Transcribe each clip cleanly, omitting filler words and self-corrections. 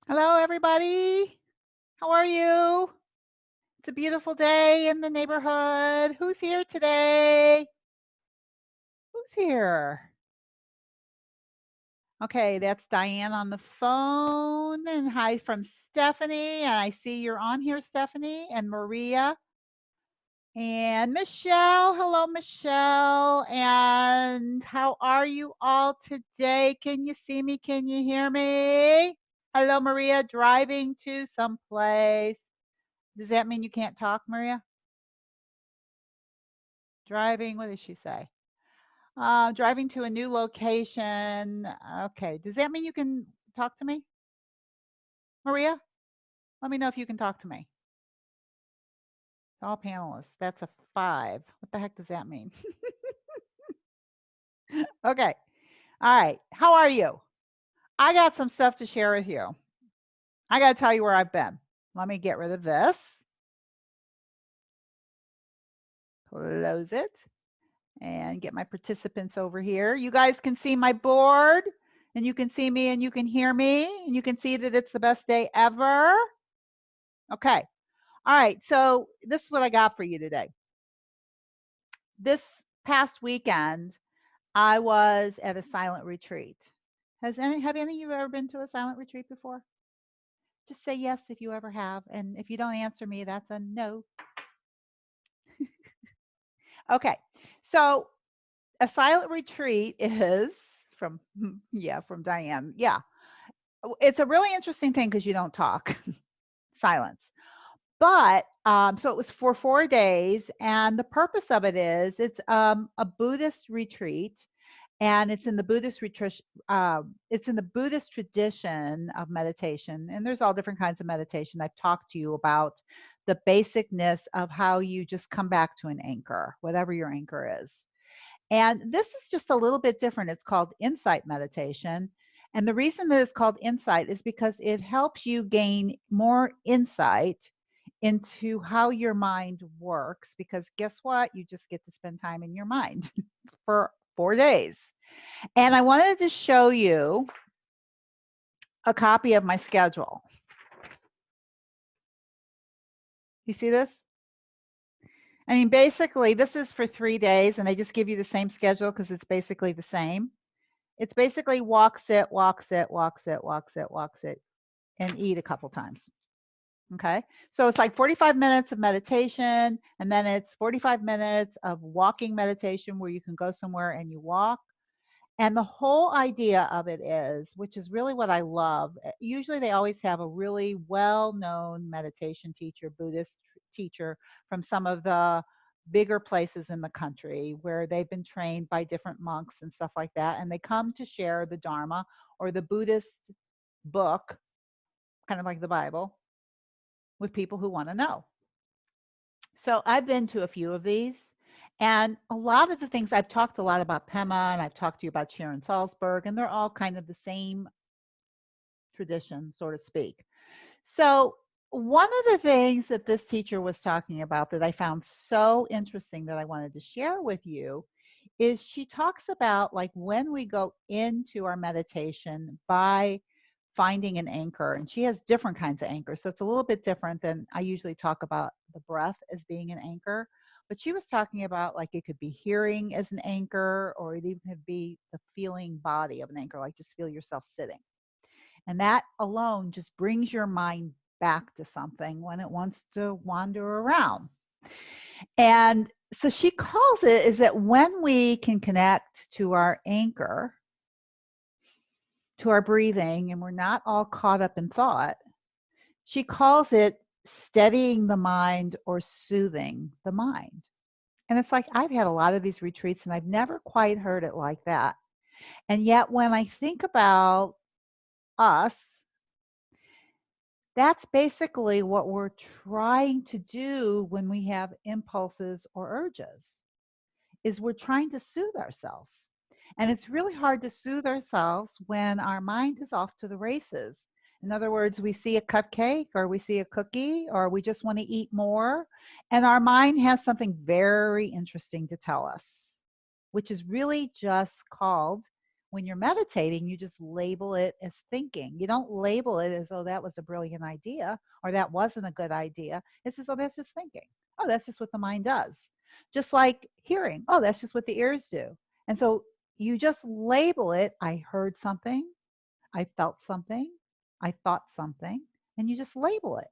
Hello, everybody. How are you? It's a beautiful day in the neighborhood. Who's here today? Who's here? Okay, that's Diane on the phone. And hi from Stephanie. And I see you're on here, Stephanie, and Maria and Michelle. Hello, Michelle. And how are you all today? Can you see me? Can you hear me? Hello, Maria, driving to someplace. Does that mean you can't talk, Maria? Driving, what did she say? Driving to a new location. Okay. Does that mean you can talk to me? Maria, let me know if you can talk to me. All panelists. That's a 5. What the heck does that mean? Okay. All right. How are you? I got some stuff to share with you. I got to tell you where I've been. Let me get rid of this. Close it. And get my participants over here. You guys can see my board, and you can see me, and you can hear me, and you can see that it's the best day ever. Okay. All right. So this is what I got for you today. This past weekend, I was at a silent retreat. Have any of you ever been to a silent retreat before? Just say yes if you ever have. And if you don't answer me, that's a no. Okay. So a silent retreat is from Diane. Yeah. It's a really interesting thing because you don't talk. Silence. But so it was for 4 days, and the purpose of it is it's a Buddhist retreat, and it's in the Buddhist tradition of meditation. And there's all different kinds of meditation. I've talked to you about the basicness of how you just come back to an anchor, whatever your anchor is. And this is just a little bit different. It's called insight meditation. And the reason that it's called insight is because it helps you gain more insight into how your mind works. Because guess what? You just get to spend time in your mind for 4 days. And I wanted to show you a copy of my schedule. You see this? I mean, basically, this is for 3 days, and they just give you the same schedule because it's basically the same. It's basically walk, sit, walk, sit, walk, sit, walk, sit, walk, sit, and eat a couple times. Okay. So it's like 45 minutes of meditation, and then it's 45 minutes of walking meditation where you can go somewhere and you walk. And the whole idea of it is, which is really what I love, usually they always have a really well-known meditation teacher, Buddhist teacher from some of the bigger places in the country where they've been trained by different monks and stuff like that. And they come to share the Dharma or the Buddhist book, kind of like the Bible, with people who want to know. So I've been to a few of these, and a lot of the things I've talked a lot about Pema, and I've talked to you about Sharon Salzberg, and they're all kind of the same tradition, so to speak. So one of the things that this teacher was talking about that I found so interesting that I wanted to share with you is she talks about like when we go into our meditation by finding an anchor, and she has different kinds of anchors. So it's a little bit different than I usually talk about the breath as being an anchor. But she was talking about like it could be hearing as an anchor, or it even could be the feeling body of an anchor, like just feel yourself sitting. And that alone just brings your mind back to something when it wants to wander around. And so she calls it is that when we can connect to our anchor, to our breathing, and we're not all caught up in thought, she calls it steadying the mind or soothing the mind. And it's like I've had a lot of these retreats and I've never quite heard it like that. And yet when I think about us, that's basically what we're trying to do when we have impulses or urges, is we're trying to soothe ourselves. And it's really hard to soothe ourselves when our mind is off to the races. In other words, we see a cupcake or we see a cookie or we just want to eat more, and our mind has something very interesting to tell us, which is really just called When you're meditating, you just label it as thinking. You don't label it as, oh, that was a brilliant idea, or that wasn't a good idea. It says, oh, that's just thinking. Oh, that's just what the mind does. Just like hearing. Oh, that's just what the ears do. And so you just label it. I heard something. I felt something. I thought something. And you just label it.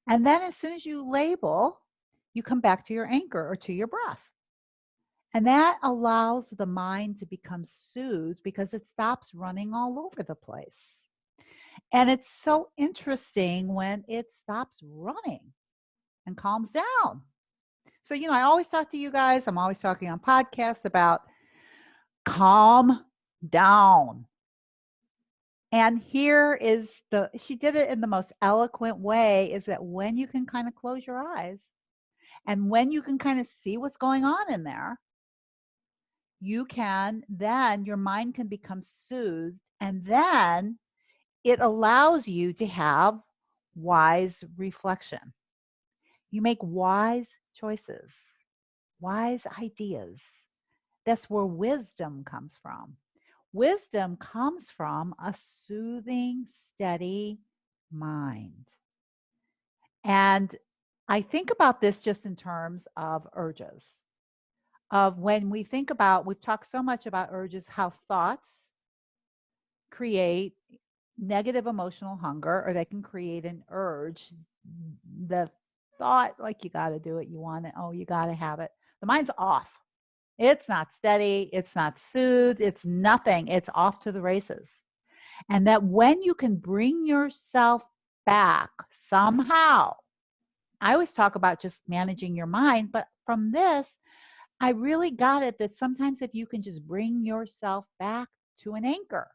And then as soon as you label, you come back to your anchor or to your breath. And that allows the mind to become soothed because it stops running all over the place. And it's so interesting when it stops running and calms down. So, I always talk to you guys, I'm always talking on podcasts about calm down. And here is she did it in the most eloquent way, is that when you can kind of close your eyes and when you can kind of see what's going on in there, then your mind can become soothed, and then it allows you to have wise reflection. You make wise choices, wise ideas. That's where wisdom comes from. Wisdom comes from a soothing, steady mind. And I think about this just in terms of urges. Of when we think about, we've talked so much about urges, how thoughts create negative emotional hunger, or they can create an urge. The thought, like, you got to do it, you want it, oh, you got to have it. The mind's off. It's not steady. It's not soothed. It's nothing. It's off to the races. And that when you can bring yourself back somehow, I always talk about just managing your mind, but from this, I really got it that sometimes if you can just bring yourself back to an anchor.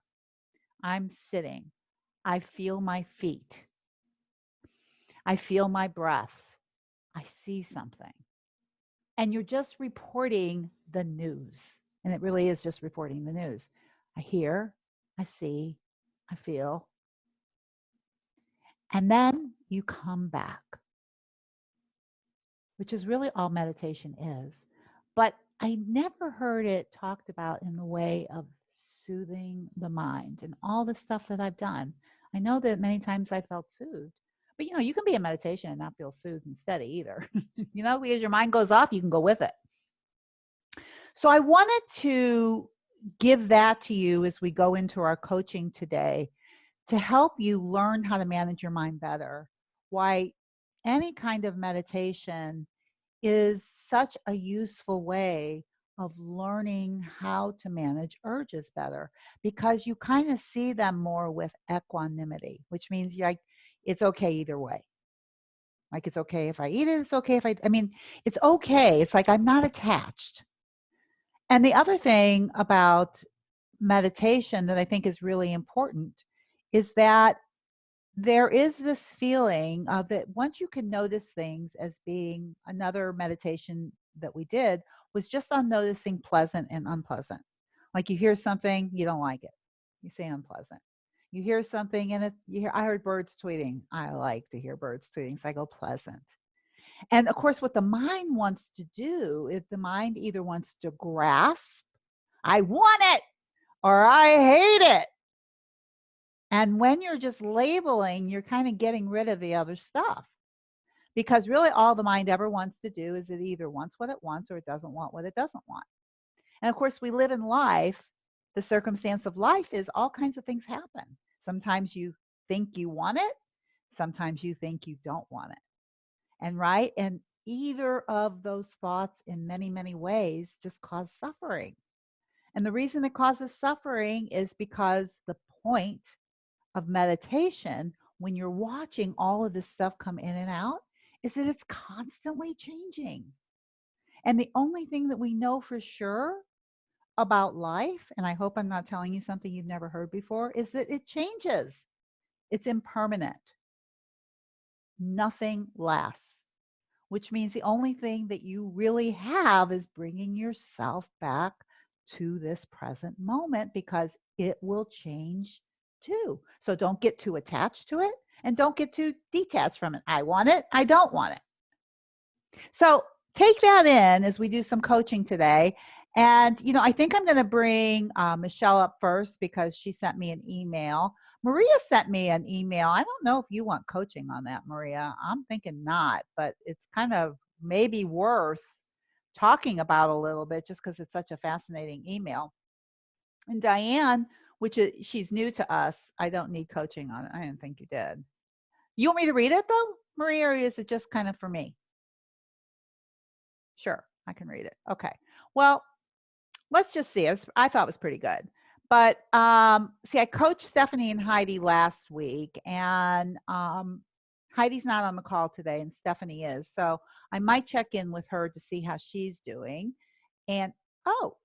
I'm sitting. I feel my feet. I feel my breath. I see something. And you're just reporting the news. And it really is just reporting the news. I hear, I see, I feel. And then you come back, which is really all meditation is. But I never heard it talked about in the way of soothing the mind and all the stuff that I've done. I know that many times I felt soothed. But you can be in meditation and not feel soothed and steady either. Because your mind goes off, you can go with it. So I wanted to give that to you as we go into our coaching today to help you learn how to manage your mind better. Why any kind of meditation is such a useful way of learning how to manage urges better, because you kind of see them more with equanimity, which means it's okay either way. Like, it's okay if I eat it. It's okay if it's okay. It's like I'm not attached. And the other thing about meditation that I think is really important is that there is this feeling of that once you can notice things as being, another meditation that we did was just on noticing pleasant and unpleasant. Like, you hear something, you don't like it, you say unpleasant. You hear something and I heard birds tweeting. I like to hear birds tweeting, so I go pleasant. And of course, what the mind wants to do is the mind either wants to grasp, I want it, or I hate it. And when you're just labeling, you're kind of getting rid of the other stuff. Because really all the mind ever wants to do is it either wants what it wants or it doesn't want what it doesn't want. And of course, we live in life. The circumstance of life is all kinds of things happen. Sometimes you think you want it. Sometimes you think you don't want it. And either of those thoughts in many, many ways just cause suffering. And the reason it causes suffering is because the point of meditation, when you're watching all of this stuff come in and out, is that it's constantly changing. And the only thing that we know for sure about life, and I hope I'm not telling you something you've never heard before, is that it changes. It's impermanent. Nothing lasts, which means the only thing that you really have is bringing yourself back to this present moment, because it will change too. So don't get too attached to it and don't get too detached from it. I want it. I don't want it. So take that in as we do some coaching today. And, I think I'm going to bring Michelle up first because she sent me an email. Maria sent me an email. I don't know if you want coaching on that, Maria. I'm thinking not, but it's kind of maybe worth talking about a little bit just because it's such a fascinating email. And Diane, she's new to us. I don't need coaching on it. I didn't think you did. You want me to read it though, Maria, or is it just kind of for me? Sure, I can read it. Okay. Well, let's just see. I thought it was pretty good. But see, I coached Stephanie and Heidi last week, and Heidi's not on the call today, and Stephanie is. So I might check in with her to see how she's doing. And oh,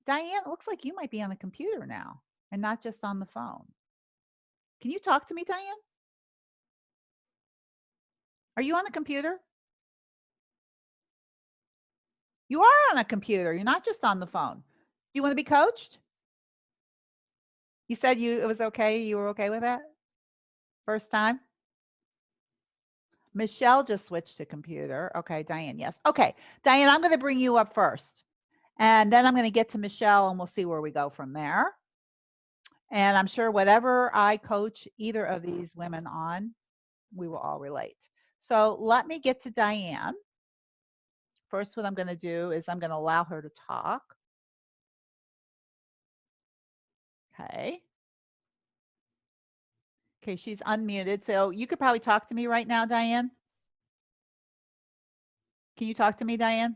Diane, it looks like you might be on the computer now and not just on the phone. Can you talk to me, Diane? Are you on the computer? You are on a computer. You're not just on the phone. Do you want to be coached? You said it was okay. You were okay with that? First time? Michelle just switched to computer. Okay, Diane, yes. Okay, Diane, I'm going to bring you up first. And then I'm going to get to Michelle and we'll see where we go from there. And I'm sure whatever I coach either of these women on, we will all relate. So let me get to Diane. First, what I'm going to do is I'm going to allow her to talk. Okay. Okay, she's unmuted. So you could probably talk to me right now, Diane. Can you talk to me, Diane?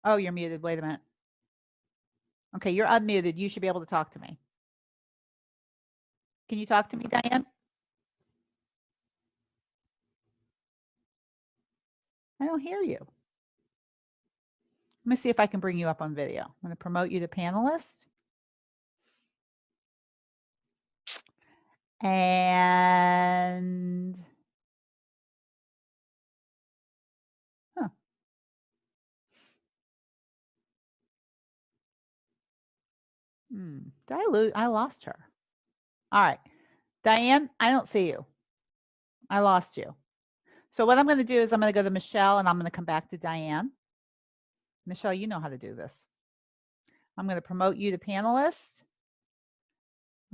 Oh, you're muted. Wait a minute. Okay, you're unmuted. You should be able to talk to me. Can you talk to me, Diane? I don't hear you. Let me see if I can bring you up on video. I'm going to promote you to panelist. And I lost her. All right. Diane, I don't see you. I lost you. So what I'm going to do is I'm going to go to Michelle and I'm going to come back to Diane. Michelle, you know how to do this. I'm going to promote you to panelist.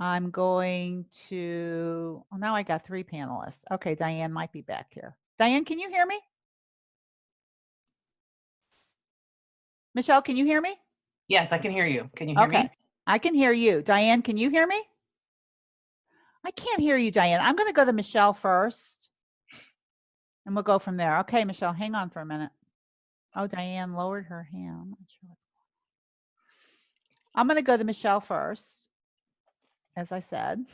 I'm going to, oh, now I got 3 panelists. Okay, Diane might be back here. Diane, can you hear me? Michelle, can you hear me? Yes, I can hear you. Can you hear me? I can hear you. Diane, can you hear me? I can't hear you, Diane. I'm going to go to Michelle first and we'll go from there. Okay, Michelle, hang on for a minute. Oh, Diane lowered her hand. I'm not sure what's going on. I'm going to go to Michelle first, as I said.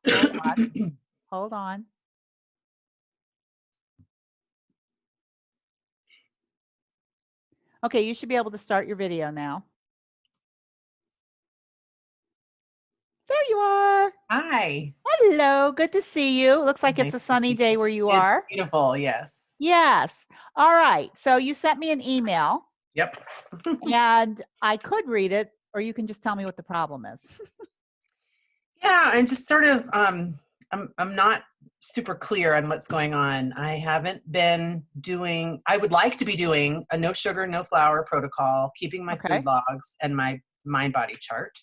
Hold on. Hold on. Okay, you should be able to start your video now. There you are. Hi. Hello, good to see you. Looks like it's a sunny day where you are. Beautiful, yes. Yes. All right. So you sent me an email. Yep. And I could read it, or you can just tell me what the problem is. Yeah, I'm just sort of I'm not super clear on what's going on. I haven't been doing, I would like to be doing a no sugar, no flour protocol, keeping my food logs and my mind body chart.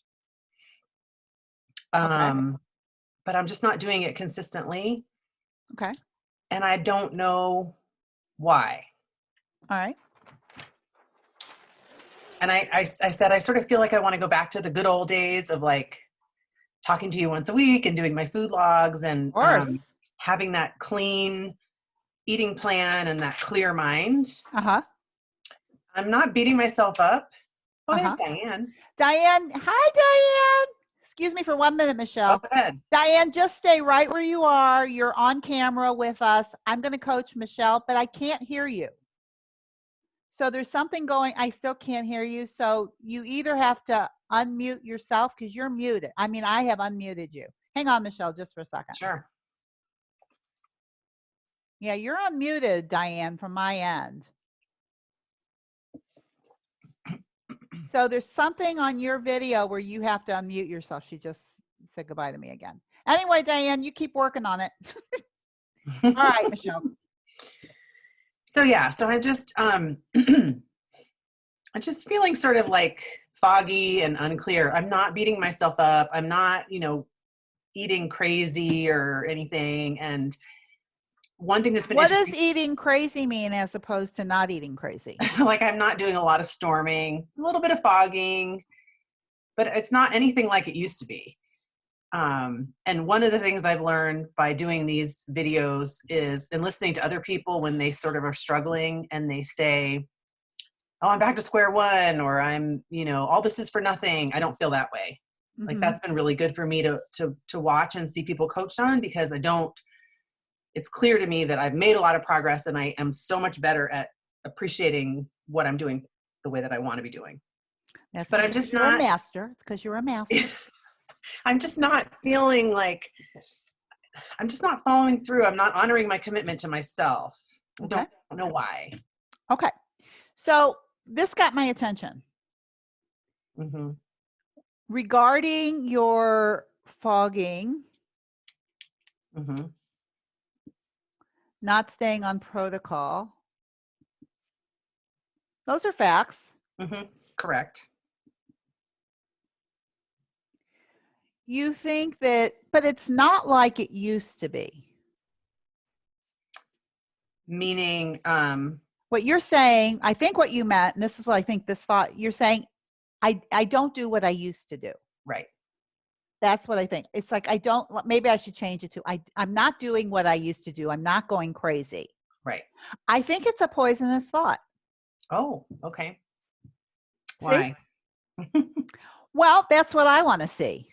But I'm just not doing it consistently. Okay. And I don't know why. All right. And I said, I sort of feel like I want to go back to the good old days of like talking to you once a week and doing my food logs and having that clean eating plan and that clear mind. I'm not beating myself up. Oh, there's Diane. Diane. Hi, Diane. Excuse me for 1 minute, Michelle. Oh, go ahead. Diane, just stay right where you are. You're on camera with us. I'm going to coach Michelle, but I can't hear you. So there's something going, I still can't hear you. So you either have to unmute yourself because you're muted. I mean, I have unmuted you. Hang on, Michelle, just for a second. Sure. Yeah, you're unmuted, Diane, from my end. So there's something on your video where you have to unmute yourself. She just said goodbye to me again. Anyway, Diane, you keep working on it. All right, Michelle. So yeah, so I'm just I'm just feeling sort of like foggy and unclear. I'm not beating myself up. I'm not, eating crazy or anything. And one thing that's been What does interesting, eating crazy mean as opposed to not eating crazy? like I'm not doing a lot of storming, a little bit of fogging, but it's not anything like it used to be. And one of the things I've learned by doing these videos is, and listening to other people when they sort of are struggling and they say, oh, I'm back to square one, or I'm, all this is for nothing. I don't feel that way. Like Mm-hmm. that's been really good for me to watch and see people coached on, because it's clear to me that I've made a lot of progress and I am so much better at appreciating what I'm doing the way that I want to be doing. That's But I'm because just you're a not, master. It's because you're a master. I'm just not feeling like, I'm just not following through. I'm not honoring my commitment to myself. I Okay. don't know why. Okay. So this got my attention. Mm-hmm. Regarding your fogging, Mm-hmm. not staying on protocol, those are facts. Mm-hmm. Correct. You think that, but it's not like it used to be. Meaning, What you're saying, I think what you meant, and this is what I think this thought, you're saying, I don't do what I used to do. right. That's what I think. It's like, I don't, maybe I should change it to, I'm not doing what I used to do. I'm not going crazy. Right. I think it's a poisonous thought. Oh, okay. See? Why? Well, that's what I want to see.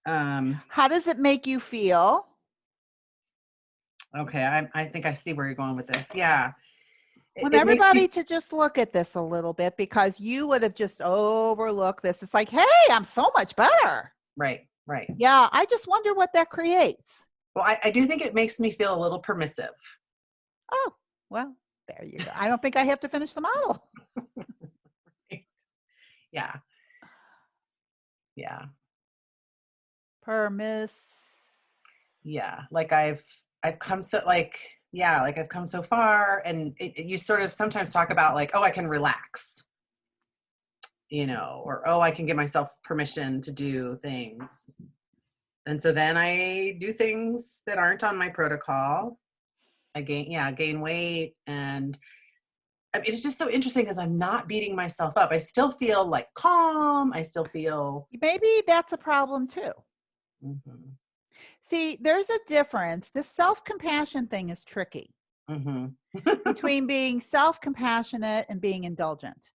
How does it make you feel? Okay. I think I see where you're going with this. Yeah. I want everybody to just look at this a little bit, because you would have just overlooked this. It's like, hey, I'm so much better. Right. Right. Yeah. I just wonder what that creates. Well, I do think it makes me feel a little permissive. Oh, well, there you go. I don't think I have to finish the model. Yeah. Yeah. Yeah. Like I've come so I've come so far, and you sort of sometimes talk about like, oh, I can relax, or, oh, I can give myself permission to do things. And so then I do things that aren't on my protocol. I gain weight. And I mean, it's just so interesting because I'm not beating myself up. I still feel like calm. I still feel. Maybe that's a problem too. Mm-hmm. See, there's a difference. This self-compassion thing is tricky. Mm-hmm. Between being self-compassionate and being indulgent.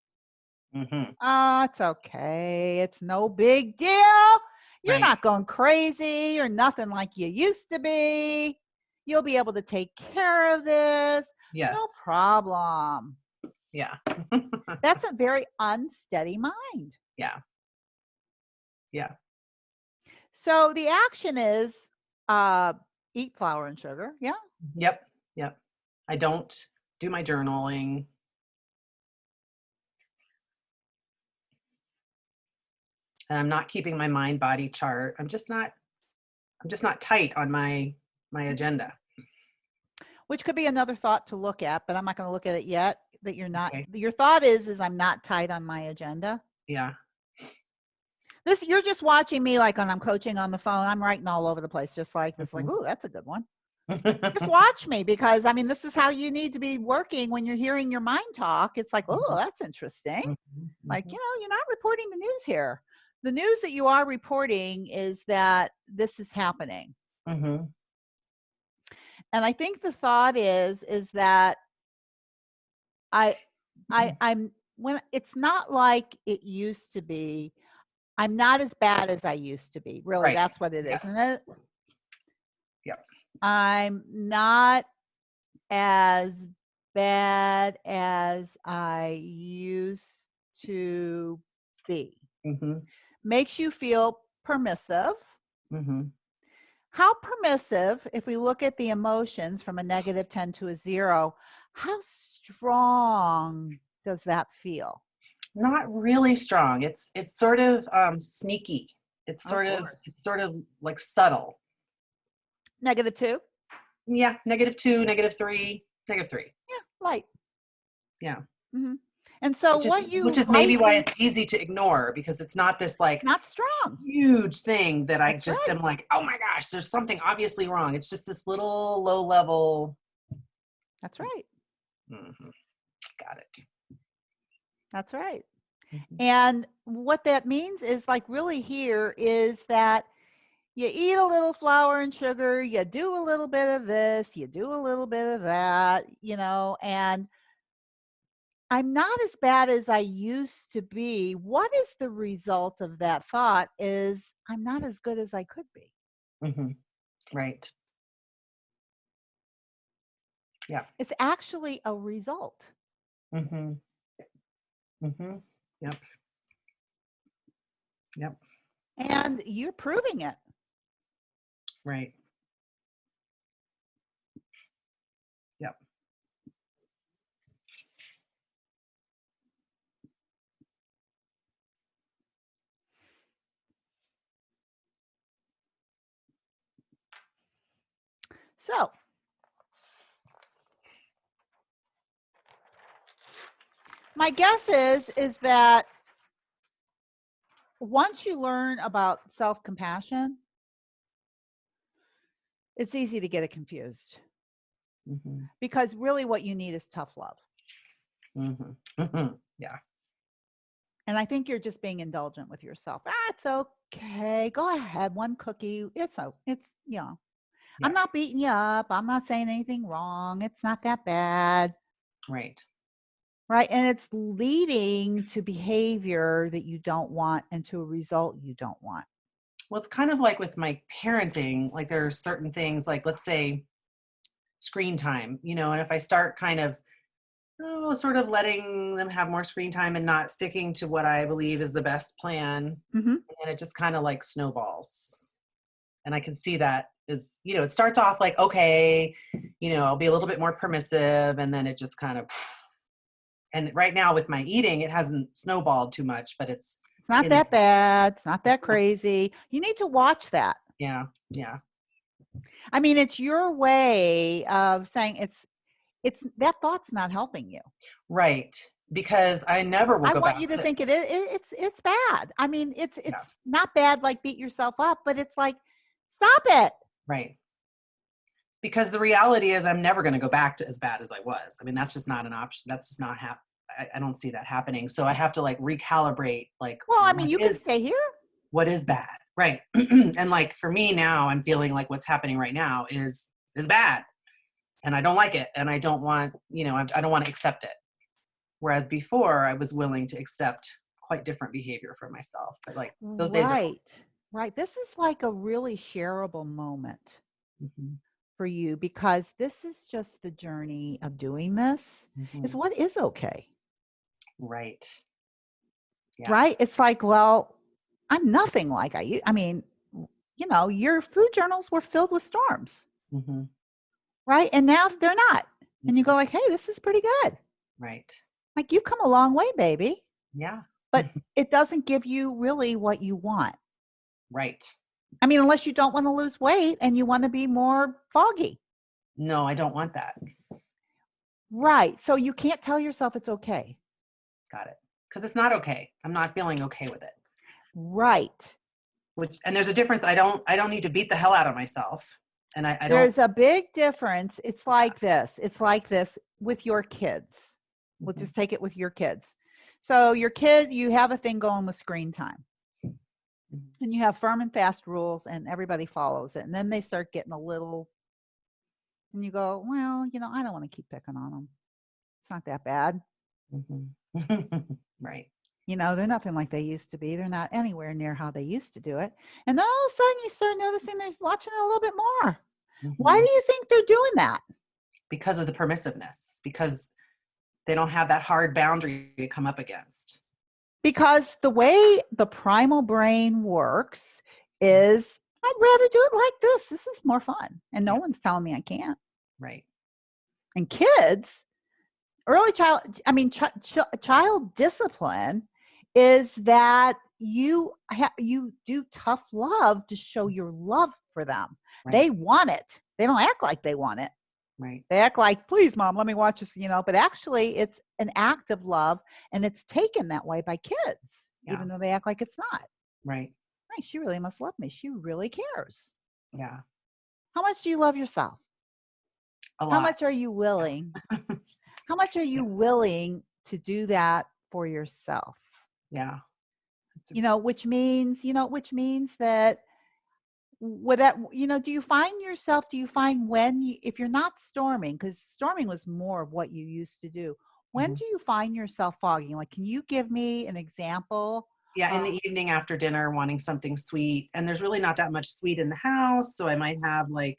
Mm-hmm. Oh, it's okay. It's no big deal. You're not going crazy. You're nothing like you used to be. You'll be able to take care of this. Yes. No problem. Yeah. That's a very unsteady mind. Yeah. Yeah. So the action is eat flour and sugar. Yeah. Yep. Yep. I don't do my journaling. And I'm not keeping my mind body chart. I'm just not tight on my agenda. Which could be another thought to look at, but I'm not going to look at it yet. That you're not, okay. Your thought is I'm not tight on my agenda. Yeah. You're just watching me like when I'm coaching on the phone. I'm writing all over the place, just like this, like, oh, that's a good one. Just watch me, because I mean, this is how you need to be working when you're hearing your mind talk. It's like, oh, that's interesting. Mm-hmm. Like, you're not reporting the news here. The news that you are reporting is that this is happening. Mm-hmm. And I think the thought is that I'm when it's not like it used to be. I'm not as bad as I used to be. Really, right. That's what it is, yes. Isn't it? Yep. I'm not as bad as I used to be. Mm-hmm. Makes you feel permissive. Mm-hmm. How permissive, if we look at the emotions from a -10 to a 0, how strong does that feel? Not really strong. It's sort of sneaky. It's sort of like subtle. -2? Yeah, -2, -3, -3. Yeah, light. Yeah. Hmm. And so Which is maybe why it's easy to ignore, because it's not this like not strong. huge thing that I That's just right. am like, oh my gosh, there's something obviously wrong. It's just this little low level. That's right. Mhm. Got it. That's right. Mhm. And what that means is like really here is that you eat a little flour and sugar, you do a little bit of this, you do a little bit of that, and I'm not as bad as I used to be. What is the result of that thought is I'm not as good as I could be. Mhm. Right. Yeah. It's actually a result. Mhm. Mhm. Yep. Yep. And you're proving it. Right. Yep. So, my guess is that once you learn about self-compassion, it's easy to get it confused Mhm. because really what you need is tough love. Mhm. Mhm. Yeah. And I think you're just being indulgent with yourself. It's okay. Go ahead. One cookie. I'm Yeah. not beating you up. I'm not saying anything wrong. It's not that bad. Right. Right. And it's leading to behavior that you don't want and to a result you don't want. Well, it's kind of like with my parenting, like there are certain things, like let's say screen time, and if I start kind of sort of letting them have more screen time and not sticking to what I believe is the best plan, Mm-hmm. and it just kind of like snowballs. And I can see that is, it starts off like, okay, I'll be a little bit more permissive, and then it just kind of, and right now with my eating, it hasn't snowballed too much, but it's Not in, that bad. It's not that crazy. You need to watch that. yeah, yeah, I mean, it's your way of saying it's that thought's not helping you. right. Because I never will I go want back you to to, think it's bad. I mean, it's yeah, it's not bad like beat yourself up, but it's like stop it. right. Because the reality is I'm never going to go back to as bad as I was. I mean, that's just not an option. That's just not I don't see that happening. So I have to like recalibrate, like Well, I mean, you can stay here. what is bad, right? And like for me now, I'm feeling like what's happening right now is bad, and I don't like it, and I don't want, I don't want to accept it. Whereas before, I was willing to accept quite different behavior for myself. But like those days are Right. Right. This is like a really shareable moment mm-hmm, for you because this is just the journey of doing this. mm-hmm, Is what is okay. right. Yeah. Right? It's like, well, I'm nothing like I mean, your food journals were filled with storms, Mm-hmm, right? And now they're not. And you mm-hmm, go like, "Hey, this is pretty good." right. Like you've come a long way, baby. Yeah. But it doesn't give you really what you want. Right. I mean, unless you don't want to lose weight and you want to be more foggy. No, I don't want that. Right. So you can't tell yourself it's okay. Got it. Because it's not okay. I'm not feeling okay with it. Right. And there's a difference. I don't need to beat the hell out of myself. And I don't, There's a big difference. It's like this. It's like this with your kids. We'll mhm, just take it with your kids. So your kids, you have a thing going with screen time. mhm, And you have firm and fast rules and everybody follows it. And then they start getting a little and you go, well, I don't want to keep picking on them. It's not that bad. mhm. Right. They're nothing like they used to be. They're not anywhere near how they used to do it. And then all of a sudden you start noticing they're watching it a little bit more. Why Mhm. do you think they're doing that? Because of the permissiveness, because they don't have that hard boundary to come up against. Because the way the primal brain works is I'd rather do it like this. This is more fun. And no Yeah. one's telling me I can't. Right. And kids, child discipline is that you do tough love to show your love for them. Right. They want it. They don't act like they want it. Right. They act like, please, mom, let me watch this, but actually it's an act of love, and it's taken that way by kids, Yeah. even though they act like it's not. Right. Right. She really must love me. She really cares. Yeah. How much do you love yourself? A How lot. much are you willing? How much are you willing to do that for yourself? Yeah. Which means that with that, do you find when if you're not storming, because storming was more of what you used to do, when do you find yourself fogging? Like, can you give me an example? Yeah, in the evening after dinner, wanting something sweet. And there's really not that much sweet in the house. So I might have my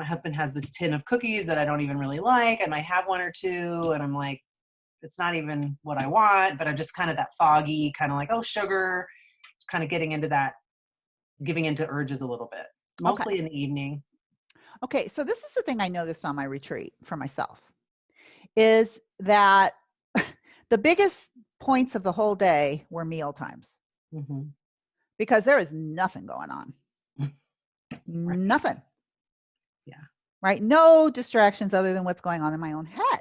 husband has this tin of cookies that I don't even really like. I might have one or two, and I'm like, it's not even what I want, but I'm just kind of that foggy, kind of like, oh, sugar, just kind of getting into that, giving into urges a little bit, mostly in the evening. Okay, so this is the thing I noticed on my retreat for myself, is that the biggest points of the whole day were meal times. Mm-hmm. Because there is nothing going on. Right. Nothing. Yeah. Right? No distractions other than what's going on in my own head.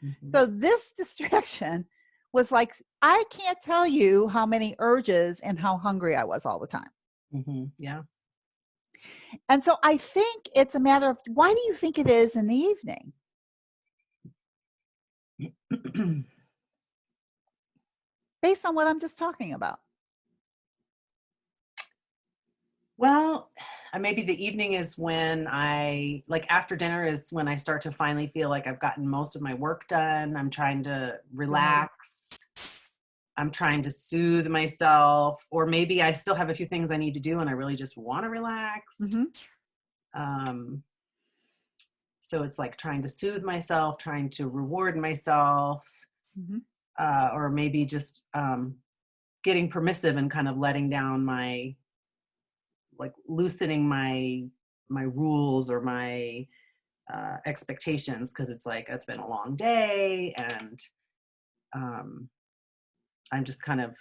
Mm-hmm. So this distraction was like, I can't tell you how many urges and how hungry I was all the time. Mm-hmm. Yeah. And so I think it's a matter of, why do you think it is in the evening? Based on what I'm just talking about. Well, maybe the evening is when after dinner is when I start to finally feel like I've gotten most of my work done. I'm trying to relax. I'm trying to soothe myself, or maybe I still have a few things I need to do and I really just want to relax. Mm-hmm. So it's like trying to soothe myself, trying to reward myself, Mm-hmm. Or maybe just getting permissive and kind of letting down loosening my rules or my expectations, because it's like it's been a long day, and I'm just kind of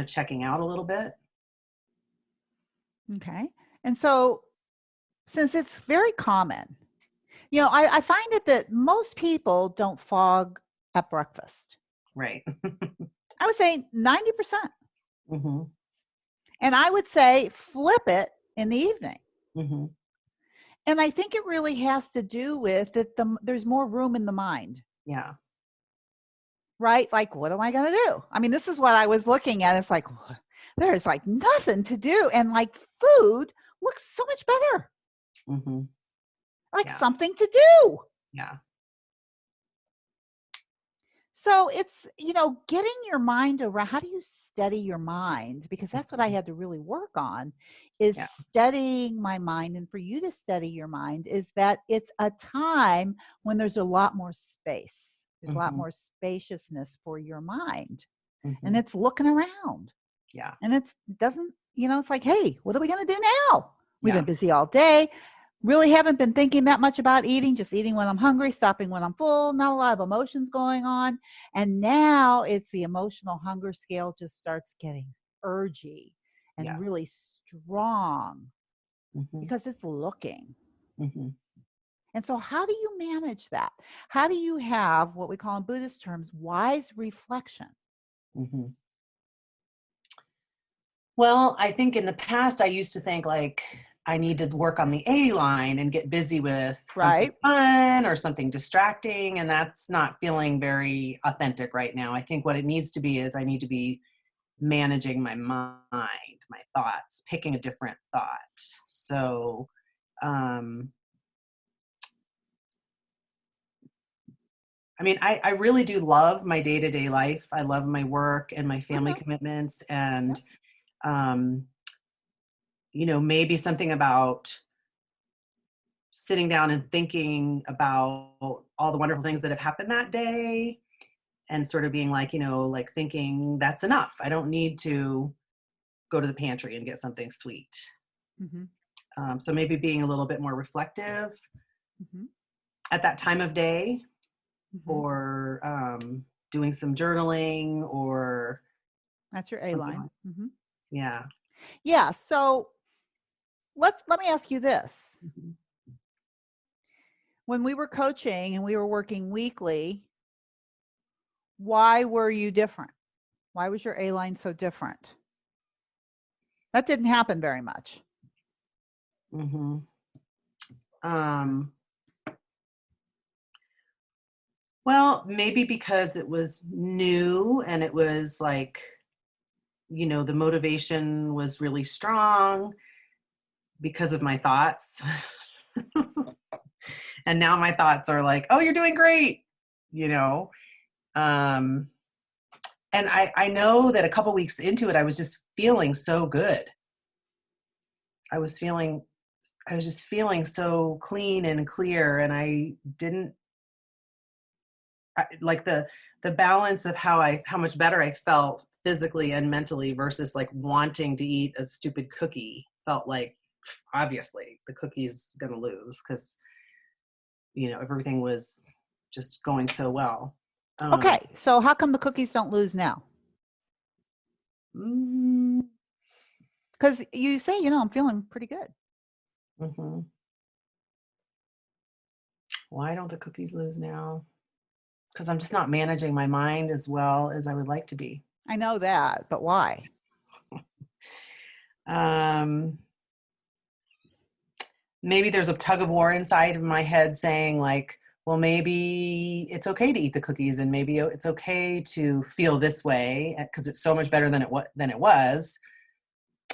checking out a little bit. Okay. And so, since it's very common, I find it that most people don't fog at breakfast. Right. I would say 90%. Mm-hmm. And I would say flip it in the evening. Mm-hmm. And I think it really has to do with that there's more room in the mind. Yeah. Right? Like, what am I going to do? I mean, this is what I was looking at. It's like, there's like nothing to do. And like food looks so much better. Mm-hmm. Like something to do. Yeah. So it's, getting your mind around, how do you steady your mind? Because that's what I had to really work on, is steadying my mind. And for you to steady your mind is that it's a time when there's a lot more space. There's a lot more spaciousness for your mind. And it's looking around. Yeah. And it's like, hey, what are we going to do now? We've been Yeah. busy all day. Really haven't been thinking that much about eating, just eating when I'm hungry, stopping when I'm full, not a lot of emotions going on. And now it's the emotional hunger scale just starts getting urgy and really strong because it's looking. And so how do you manage that? How do you have what we call in Buddhist terms, wise reflection? Well, I think in the past I used to think like I need to work on the A line and get busy with something fun or something distracting, and that's not feeling very authentic right now. I think what it needs to be is I need to be managing my mind, my thoughts, picking a different thought. So, I mean, I really do love my day-to-day life. I love my work and my family commitments, and maybe something about sitting down and thinking about all the wonderful things that have happened that day, and sort of being like, like thinking that's enough. I don't need to go to the pantry and get something sweet. So maybe being a little bit more reflective at that time of day, or doing some journaling, or that's your A line. Yeah. Yeah. So let me ask you this. when we were coaching and we were working weekly, why were you different? Why was your A-line so different? That didn't happen very much. Mm-hmm. Well, maybe because it was new and it was like, you know, the motivation was really strong because of my thoughts. And now my thoughts are like, oh, you're doing great, you know. And I know that a couple weeks into it, I was just feeling so good. I was just feeling so clean and clear, and I didn't like the balance of how much better I felt physically and mentally versus like wanting to eat a stupid cookie felt like obviously the cookie's going to lose because, you know, everything was just going so well. Okay, so how come the cookies don't lose now? Because you say, you know, I'm feeling pretty good. Mm-hmm. Why don't the cookies lose now? Because I'm just not managing my mind as well as I would like to be. I know that, but why? Maybe there's a tug of war inside of my head saying like, well, maybe it's okay to eat the cookies and maybe it's okay to feel this way because it's so much better than it was.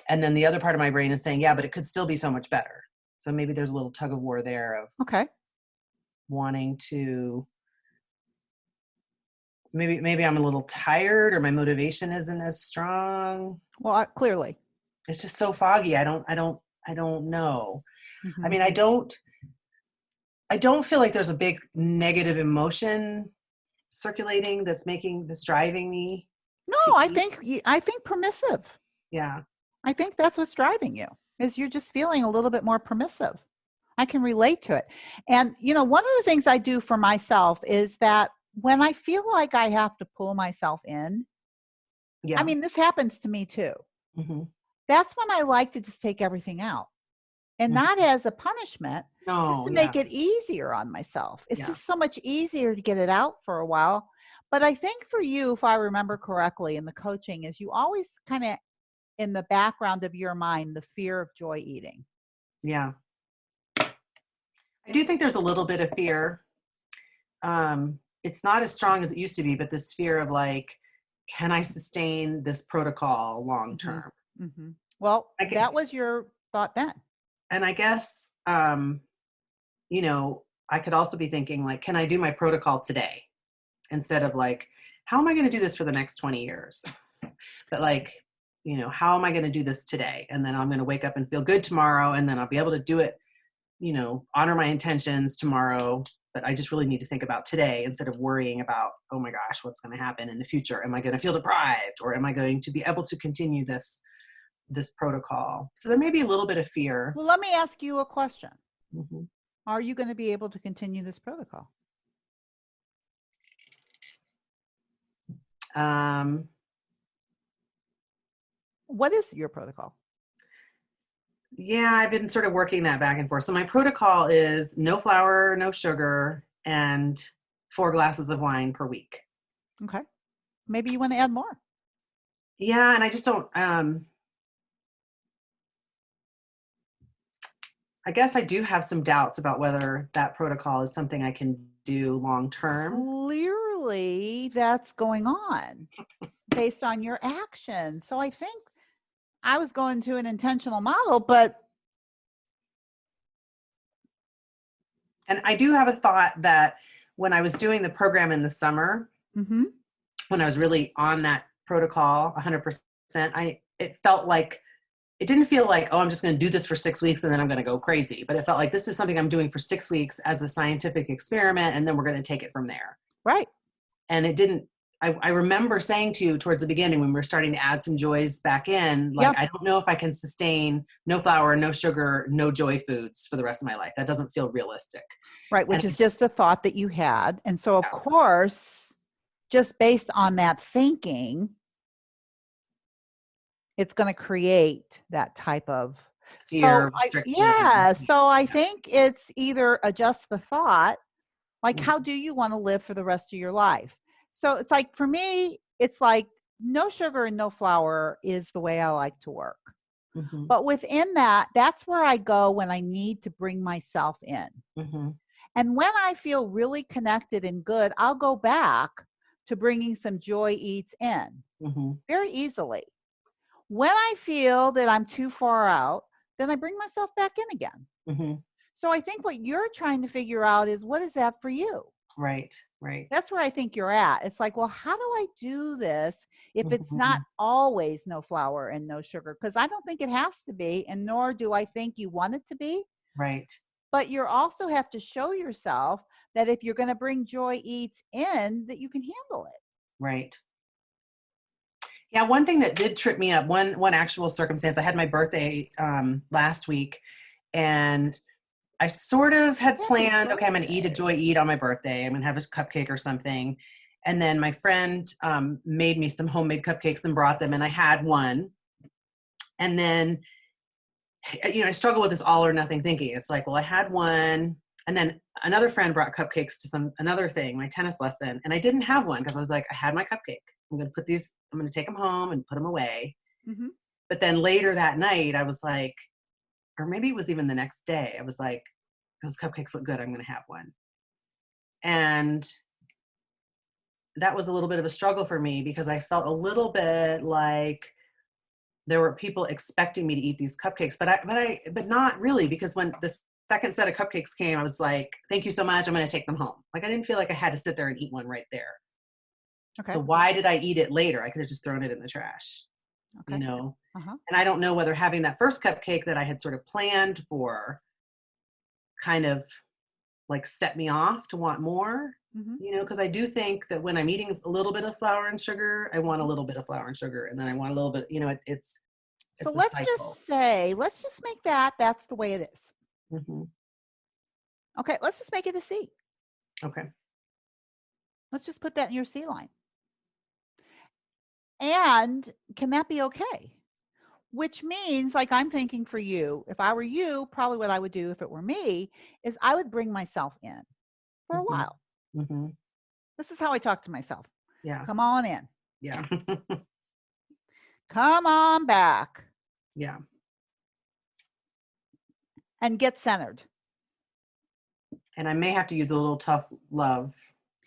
And then the other part of my brain is saying, yeah, but it could still be so much better. So maybe there's a little tug of war there of wanting to, maybe I'm a little tired or my motivation isn't as strong. Well, clearly. It's just so foggy. I don't know. Mm-hmm. I mean, I don't feel like there's a big negative emotion circulating that's driving me. No, I think permissive. Yeah. I think that's what's driving you, is you're just feeling a little bit more permissive. I can relate to it. And, you know, one of the things I do for myself is that when I feel like I have to pull myself in, I mean, this happens to me too. Mm-hmm. That's when I like to just take everything out. And not as a punishment, just to make it easier on myself. It's just so much easier to get it out for a while. But I think for you, if I remember correctly in the coaching, is you always kind of in the background of your mind, the fear of joy eating. Yeah. I do think there's a little bit of fear. It's not as strong as it used to be, but this fear of like, can I sustain this protocol long term? Mm-hmm. Well, that was your thought then. And I guess, you know, I could also be thinking like, can I do my protocol today? Instead of like, how am I going to do this for the next 20 years? But like, you know, how am I going to do this today? And then I'm going to wake up and feel good tomorrow. And then I'll be able to do it, you know, honor my intentions tomorrow. But I just really need to think about today instead of worrying about, oh my gosh, what's going to happen in the future? Am I going to feel deprived or am I going to be able to continue this protocol? So there may be a little bit of fear. Well, let me ask you a question. Mm-hmm. Are you going to be able to continue this protocol? What is your protocol? Yeah, I've been sort of working that back and forth. So my protocol is no flour, no sugar, and 4 glasses of wine per week. Okay. Maybe you want to add more. Yeah, and I just don't, I guess I do have some doubts about whether that protocol is something I can do long term. Clearly, that's going on based on your action. So I think I was going to an intentional model, but. And I do have a thought that when I was doing the program in the summer, when I was really on that protocol 100%, it felt like, it didn't feel like, oh, I'm just going to do this for 6 weeks and then I'm going to go crazy. But it felt like this is something I'm doing for 6 weeks as a scientific experiment, and then we're going to take it from there. Right. And it didn't, I remember saying to you towards the beginning when we were starting to add some joys back in, like, I don't know if I can sustain no flour, no sugar, no joy foods for the rest of my life. That doesn't feel realistic. Right, which is just a thought that you had. And so, of course, just based on that thinking, it's going to create that type of, fear, restriction. So I think it's either adjust the thought, like Mhm. how do you want to live for the rest of your life? So it's like for me, it's like no sugar and no flour is the way I like to work. Mhm. But within that, that's where I go when I need to bring myself in. Mhm. And when I feel really connected and good, I'll go back to bringing some joy eats in Mhm. very easily. When I feel that I'm too far out, then I bring myself back in again. Mhm. So I think what you're trying to figure out is what is that for you? Right. Right. That's where I think you're at. It's like, well, how do I do this if it's not Mhm. always no flour and no sugar? Because I don't think it has to be, and nor do I think you want it to be. Right. But you also have to show yourself that if you're going to bring joy eats in, that you can handle it. Right. Yeah, one thing that did trip me up, one actual circumstance, I had my birthday last week, and I sort of had Happy planned, okay, I'm going to eat a birthday. joy eat on my birthday. I'm going to have a cupcake or something. And then my friend made me some homemade cupcakes and brought them, and I had one. And then, I struggle with this all or nothing thinking. It's like, well, I had one. And then another friend brought cupcakes to another thing, my tennis lesson. And I didn't have one because I was like, I had my cupcake. I'm going to take them home and put them away. Mm-hmm. But then later that night, I was like, or maybe it was even the next day, I was like, those cupcakes look good. I'm going to have one. And that was a little bit of a struggle for me because I felt a little bit like there were people expecting me to eat these cupcakes, but not really, because when the second set of cupcakes came, I was like, thank you so much. I'm going to take them home. Like, I didn't feel like I had to sit there and eat one right there. Okay. So why did I eat it later? I could have just thrown it in the trash, Okay. Uh-huh. And I don't know whether having that first cupcake that I had sort of planned for kind of like set me off to want more, Mm-hmm. because I do think that when I'm eating a little bit of flour and sugar, I want a Mm-hmm. little bit of flour and sugar, and then I want a little bit, So it's a cycle. let's just make that's the way it is. Hmm. Okay, let's just make it a C. Okay. Let's just put that in your C line. And can that be okay? Which means, like, I'm thinking for you, if I were you, probably what I would do if it were me is I would bring myself in for a Hmm. while. Hmm. This is how I talk to myself. Yeah. Come on in. Yeah. Come on back Yeah. and get centered. And I may have to use a little tough love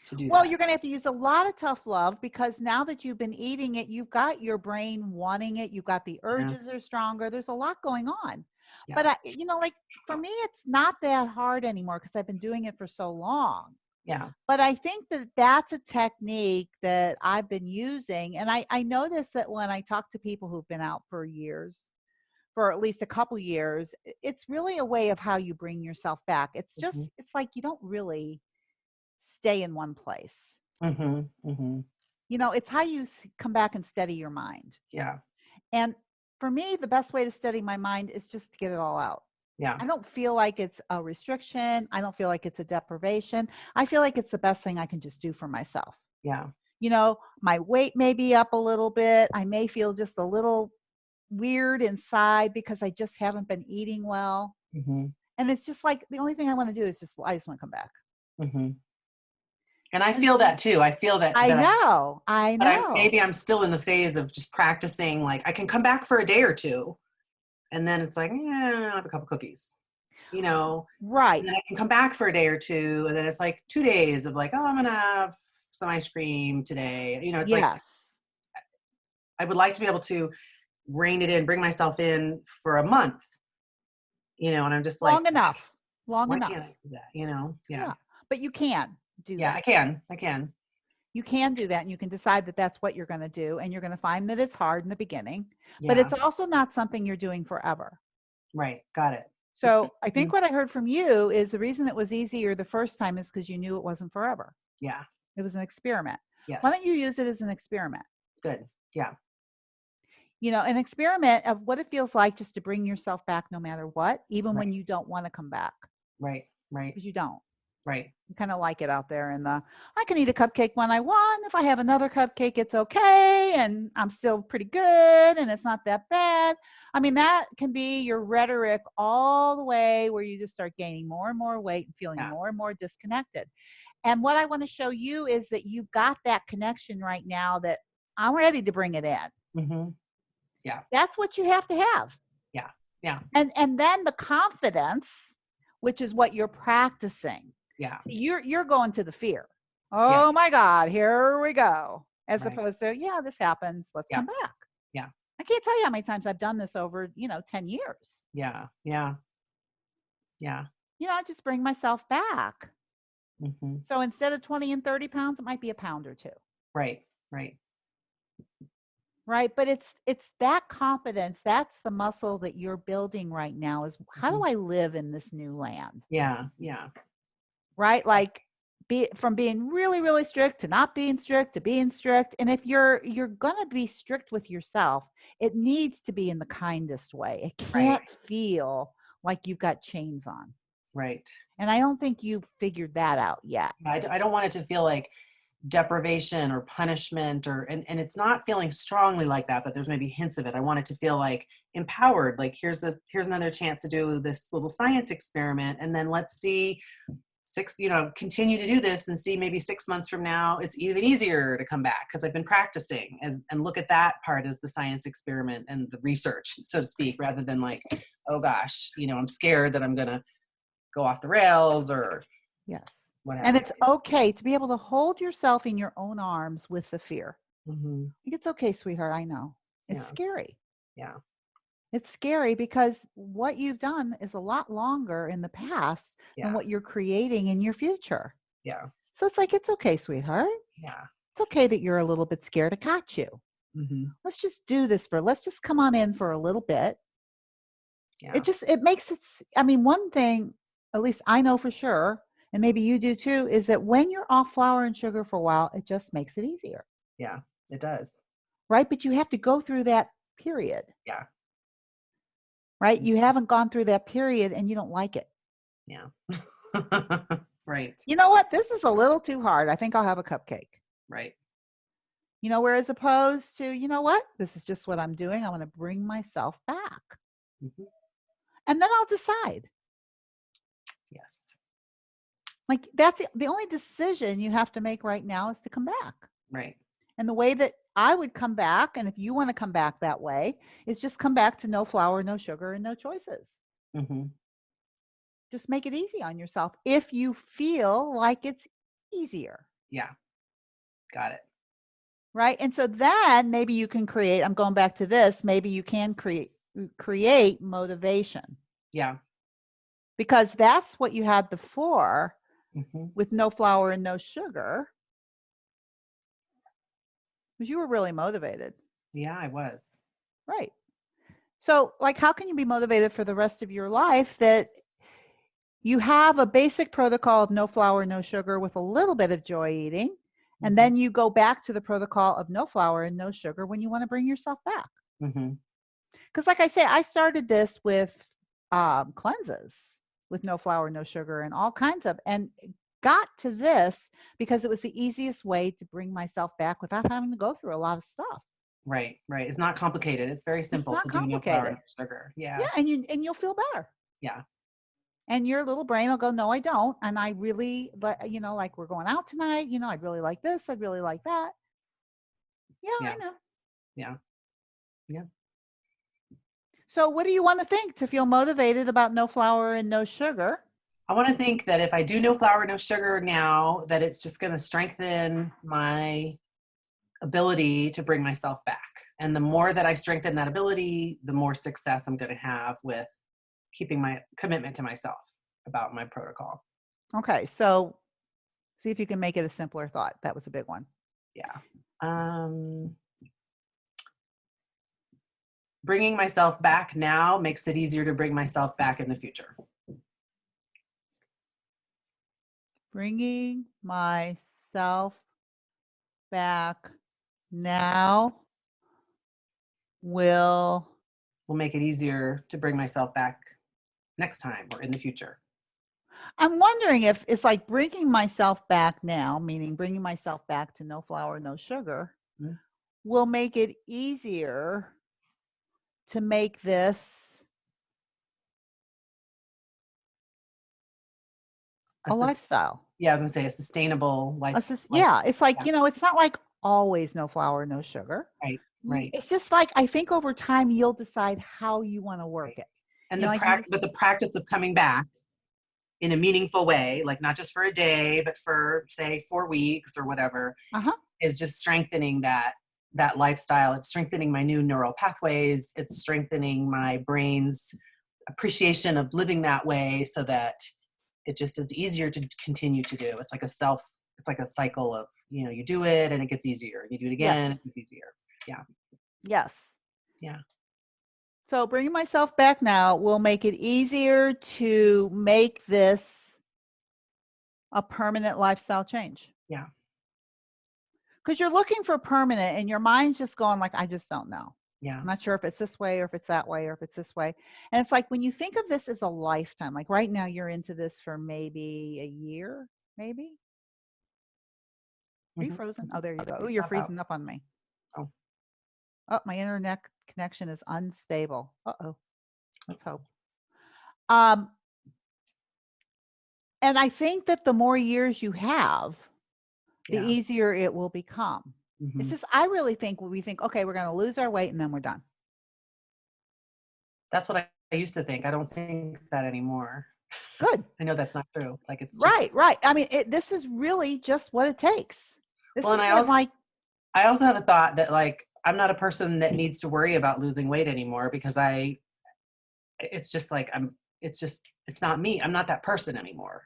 to do Well, that. you're going to have to use a lot of tough love because now that you've been eating it, you've got your brain wanting it. You've got the Yeah. urges are stronger. There's a lot going on. Yeah. But like for me, it's not that hard anymore because I've been doing it for so long. Yeah. But I think that that's a technique that I've been using. And I notice that when I talk to people who've been out for years, for at least a couple years, it's really a way of how you bring yourself back. It's Hmm. just, it's like you don't really stay in one place. Hmm. Hmm. It's how you come back and steady your mind. Yeah. And for me, the best way to steady my mind is just to get it all out. Yeah. I don't feel like it's a restriction. I don't feel like it's a deprivation. I feel like it's the best thing I can just do for myself. Yeah. My weight may be up a little bit. I may feel just a little weird inside because I just haven't been eating well. Hmm. And it's just like the only thing I want to do is I just want to come back. Hmm. And I And feel that too. I feel that I that know. but I'm still in the phase of just practicing. Like, I can come back for a day or two, and then it's like, I'll have a couple cookies, Right. and then I can come back for a day or two, and then it's like 2 days of like, oh, I'm gonna have some ice cream today. It's like Yes. I would like to be able to rein it in, bring myself in for a month, and I'm just like, Long enough. Long why enough. can't I do that? Yeah, Yeah. But you can do yeah, that. I can, You can do that and you can decide that that's what you're going to do. And you're going to find that it's hard in the beginning, but yeah, it's also not something you're doing forever. right, got it. So I think what I heard from you is the reason it was easier the first time is because you knew it wasn't forever. Yeah, It was an experiment. yes, Why don't you use it as an experiment? good, yeah, An experiment of what it feels like just to bring yourself back no matter what, even right, when you don't want to come back, right, right, because you don't. Right. You kind of like it out there in the, I can eat a cupcake when I want. If I have another cupcake, it's okay. And I'm still pretty good and it's not that bad. I mean, that can be your rhetoric all the way where you just start gaining more and more weight and feeling Yeah. more and more disconnected. And what I want to show you is that you've got that connection right now that I'm ready to bring it in. Mm-hmm. Yeah. That's what you have to have. Yeah. Yeah. And then the confidence, which is what you're practicing. Yeah. See, you're going to the fear. Yeah. Oh my God, here we go. As Right. opposed to, yeah, this happens. Let's Yeah. come back. Yeah. I can't tell you how many times I've done this over, 10 years. Yeah. Yeah. Yeah. I just bring myself back. Mm-hmm. So instead of 20 and 30 pounds, it might be a pound or two. Right. Right. Right. But it's that confidence. That's the muscle that you're building right now is how do I live in this new land? Yeah. Yeah. Right. Like from being really, really strict to not being strict to being strict. And if you're going to be strict with yourself, it needs to be in the kindest way. It can't Right. feel like you've got chains on. Right. And I don't think you've figured that out yet. I don't want it to feel like deprivation or punishment and it's not feeling strongly like that, but there's maybe hints of it. I want it to feel like empowered, like here's another chance to do this little science experiment, and then let's see continue to do this and see maybe 6 months from now it's even easier to come back because I've been practicing, and look at that part as the science experiment and the research, so to speak, rather than like, oh gosh, I'm scared that I'm gonna go off the rails or Yes. whatever. And it's okay to be able to hold yourself in your own arms with the fear. Mm-hmm. It's okay, sweetheart. I know. It's Yeah. scary. Yeah. It's scary because what you've done is a lot longer in the past than what you're creating in your future. Yeah. So it's like, it's okay, sweetheart. Yeah. It's okay that you're a little bit scared. I got you. Mm-hmm. Let's just do this let's just come on in for a little bit. Yeah. It makes it, one thing, at least I know for sure, and maybe you do too, is that when you're off flour and sugar for a while, it just makes it easier. Yeah, it does. Right? But you have to go through that period. Yeah. Right? You haven't gone through that period and you don't like it. Yeah. Right. You know what? This is a little too hard. I think I'll have a cupcake. Right. Whereas opposed to, you know what? This is just what I'm doing. I want to bring myself back. Mm-hmm. And then I'll decide. Yes. Like that's the only decision you have to make right now is to come back. Right. And the way that I would come back, and if you want to come back that way, is just come back to no flour, no sugar, and no choices. Mm-hmm. Just make it easy on yourself if you feel like it's easier. Yeah. Got it. Right. And so then maybe you can create, I'm going back to this, maybe you can create motivation. Yeah. Because that's what you had before mm-hmm. with no flour and no sugar. Because you were really motivated. Yeah, I was. Right. So, like, how can you be motivated for the rest of your life that you have a basic protocol of no flour, no sugar with a little bit of joy eating, and then you go back to the protocol of no flour and no sugar when you want to bring yourself back? Because like I say, I started this with cleanses with no flour, no sugar, and all kinds of, and got to this because it was the easiest way to bring myself back without having to go through a lot of stuff. Right. It's not complicated. It's very simple. It's not to do no flour, complicated. no sugar. Yeah. Yeah, and you'll feel better. Yeah. And your little brain will go, no, I don't. And I really, like we're going out tonight. I'd really like this. I'd really like that. Yeah, I know. Yeah. Yeah. So what do you want to think to feel motivated about no flour and no sugar? I want to think that if I do no flour, no sugar now, that it's just going to strengthen my ability to bring myself back. And the more that I strengthen that ability, the more success I'm going to have with keeping my commitment to myself about my protocol. Okay. So see if you can make it a simpler thought. That was a big one. Yeah. Bringing myself back now makes it easier to bring myself back in the future. Bringing myself back now will make it easier to bring myself back next time or in the future. I'm wondering if it's like bringing myself back now, meaning bringing myself back to no flour, no sugar, will make it easier to make this a lifestyle. Yeah, I was gonna say a sustainable Yeah, it's like, it's not like always no flour, no sugar. Right. It's just like, I think over time you'll decide how you want to work it. And but the practice of coming back in a meaningful way, like not just for a day, but for say 4 weeks or whatever, is just strengthening that lifestyle. It's strengthening my new neural pathways. It's strengthening my brain's appreciation of living that way, so that it just is easier to continue to do. It's like a cycle of, you do it and it gets easier. You do it again, it gets easier. Yeah. Yes. Yeah. So bringing myself back now will make it easier to make this a permanent lifestyle change. Yeah. Because you're looking for permanent and your mind's just going like, I just don't know. Yeah. I'm not sure if it's this way or if it's that way or if it's this way. And it's like when you think of this as a lifetime, like right now you're into this for maybe a year, maybe. Are you frozen? Oh, there you go. Oh, you're freezing up on me. Oh, my internet connection is unstable. Uh-oh. Let's hope. And I think that the more years you have, the easier it will become. It's just, I really think when we think, okay, we're going to lose our weight and then we're done. That's what I used to think. I don't think that anymore. Good. I know that's not true. Like it's right. I mean, this is really just what it takes. I also have a thought that like, I'm not a person that needs to worry about losing weight anymore, because it's just like, it's not me. I'm not that person anymore.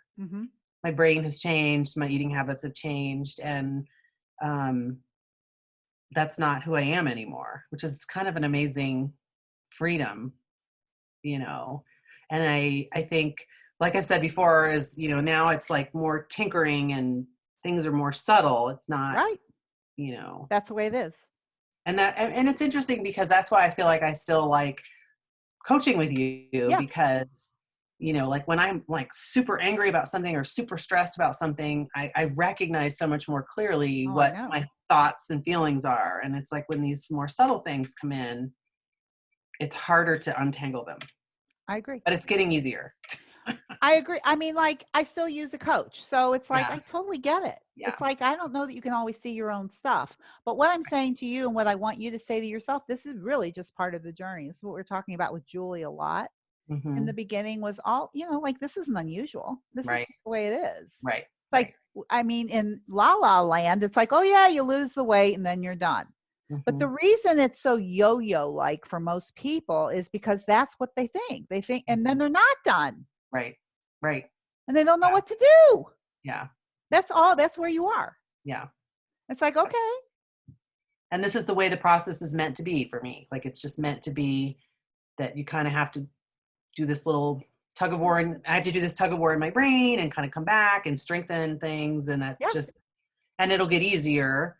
My brain has changed. My eating habits have changed. And that's not who I am anymore, which is kind of an amazing freedom, and I think, like I've said before, is, now it's like more tinkering and things are more subtle. It's not, right. That's the way it is. And it's interesting, because that's why I feel like I still like coaching with you, because, like when I'm like super angry about something or super stressed about something, I recognize so much more clearly what my thoughts and feelings are. And it's like when these more subtle things come in, it's harder to untangle them. I agree. But it's getting easier. I agree. I mean, like, I still use a coach. So it's like, I totally get it. Yeah. It's like, I don't know that you can always see your own stuff. But what I'm saying to you and what I want you to say to yourself, this is really just part of the journey. This is what we're talking about with Julie a lot. In the beginning was all, like, this isn't unusual. This is the way it is. Right. It's like, I mean, in La La Land, it's like, oh yeah, you lose the weight and then you're done. But the reason it's so yo-yo like for most people is because that's what they think. They think, and then they're not done. Right. And they don't know what to do. Yeah. That's all. That's where you are. Yeah. It's like, okay. And this is the way the process is meant to be for me. Like, it's just meant to be that you kind of have to do this little tug of war, and I have to do this tug of war in my brain and kind of come back and strengthen things. And that's just, and it'll get easier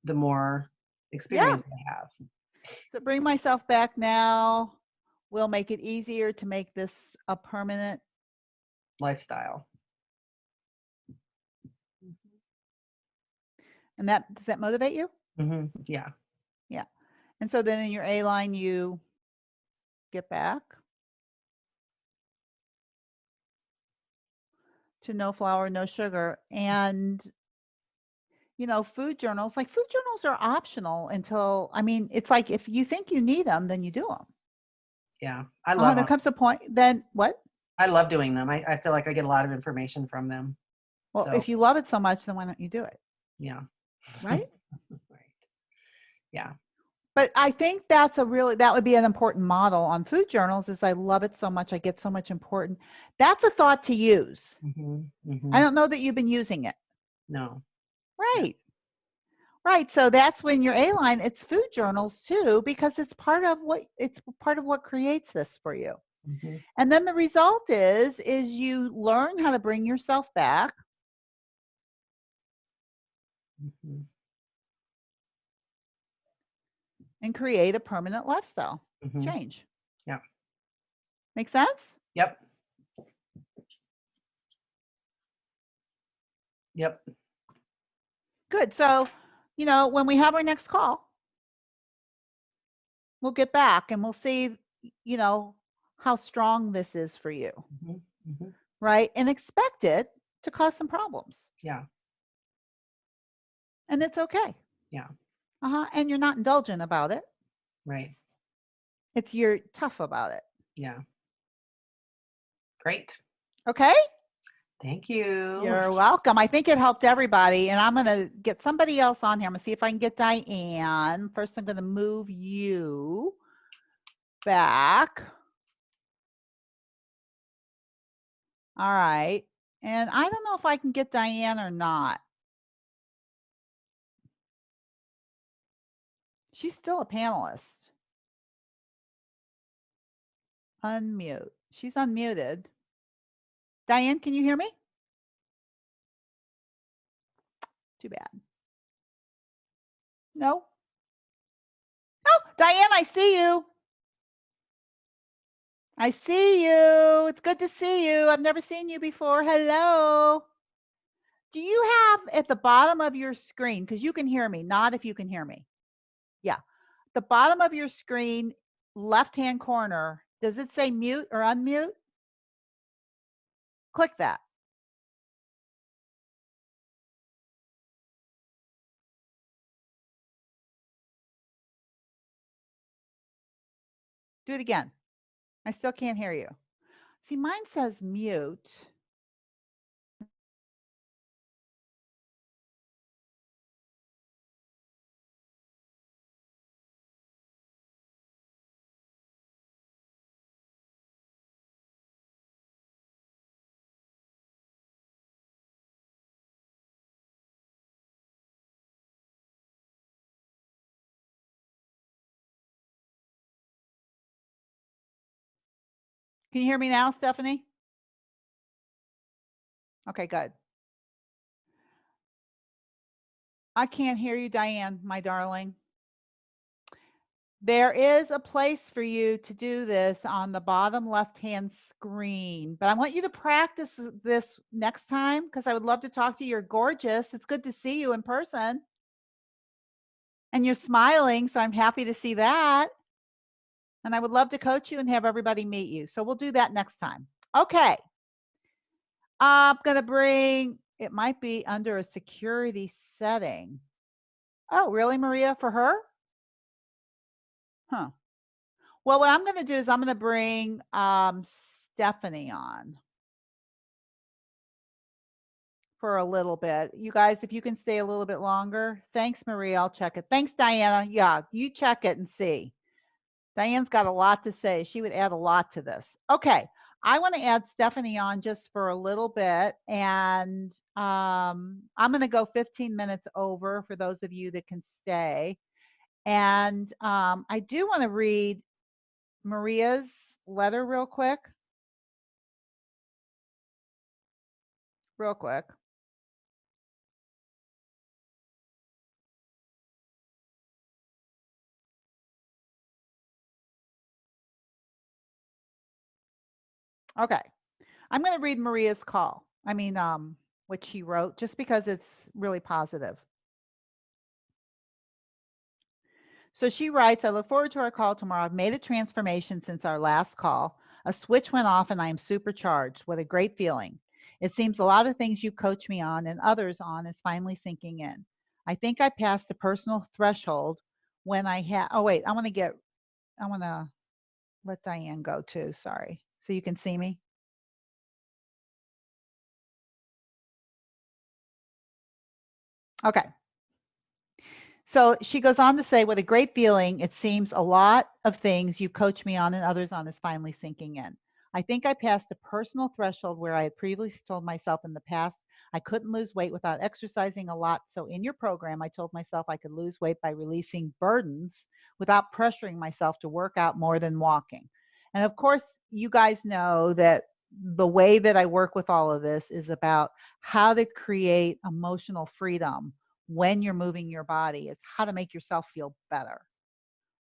the more experience I have. So bring myself back now will make it easier to make this a permanent lifestyle. And does that motivate you? Yeah. Yeah. And so then in your A line, you get back to no flour, no sugar. And, food journals are optional until, I mean, it's like, if you think you need them, then you do them. Yeah. I love them. There comes a point, then what? I love doing them. I feel like I get a lot of information from them. Well, if you love it so much, then why don't you do it? Yeah. Right? Right. Yeah. But I think that would be an important model on food journals, is I love it so much. I get so much important. That's a thought to use. I don't know that you've been using it. No. Right. Right. So that's when your A line, it's food journals too, because it's part of what creates this for you. And then the result is you learn how to bring yourself back. And create a permanent lifestyle change. Yeah. Make sense? Yep. Yep. Good. So, you know, when we have our next call, we'll get back and we'll see, you know, how strong this is for you. Right? And expect it to cause some problems. Yeah. And it's okay. Yeah. And you're not indulgent about it. Right. It's you're tough about it. Yeah. Great. Okay? Thank you. You're welcome. I think it helped everybody. And I'm going to get somebody else on here. I'm going to see if I can get Diane. First, I'm going to move you back. All right. And I don't know if I can get Diane or not. She's still a panelist. Unmute. She's unmuted. Diane, can you hear me? Too bad. No? Oh, Diane, I see you. I see you. It's good to see you. I've never seen you before. Hello. Do you have at the bottom of your screen, because you can hear me, not if you can hear me. Yeah. The bottom of your screen, left-hand corner, does it say mute or unmute? Click that. Do it again. I still can't hear you. See, mine says mute. Can you hear me now, Stephanie? Okay, good. I can't hear you, Diane, my darling. There is a place for you to do this on the bottom left-hand screen, but I want you to practice this next time because I would love to talk to you. You're gorgeous. It's good to see you in person. And you're smiling, so I'm happy to see that. And I would love to coach you and have everybody meet you. So we'll do that next time. Okay. I'm going to bring, it might be under a security setting. Oh, really, Maria, for her? Huh. Well, what I'm going to do is I'm going to bring Stephanie on for a little bit. You guys, if you can stay a little bit longer. Thanks, Maria. I'll check it. Thanks, Diana. Yeah, you check it and see. Diane's got a lot to say. She would add a lot to this. Okay. I want to add Stephanie on just for a little bit. And I'm going to go 15 minutes over for those of you that can stay. And I do want to read Maria's letter real quick. Real quick. Okay. I'm going to read Maria's call. I mean, what she wrote, just because it's really positive. So she writes, I look forward to our call tomorrow. I've made a transformation since our last call. A switch went off and I am supercharged. What a great feeling. It seems a lot of things you coach me on and others on is finally sinking in. I think I passed a personal threshold when I had, oh wait, I want to let Diane go too. Sorry. So you can see me. Okay. So she goes on to say, what a great feeling. It seems a lot of things you coach me on and others on is finally sinking in. I think I passed a personal threshold where I had previously told myself in the past I couldn't lose weight without exercising a lot. So in your program, I told myself I could lose weight by releasing burdens without pressuring myself to work out more than walking. And of course, you guys know that the way that I work with all of this is about how to create emotional freedom when you're moving your body. It's how to make yourself feel better,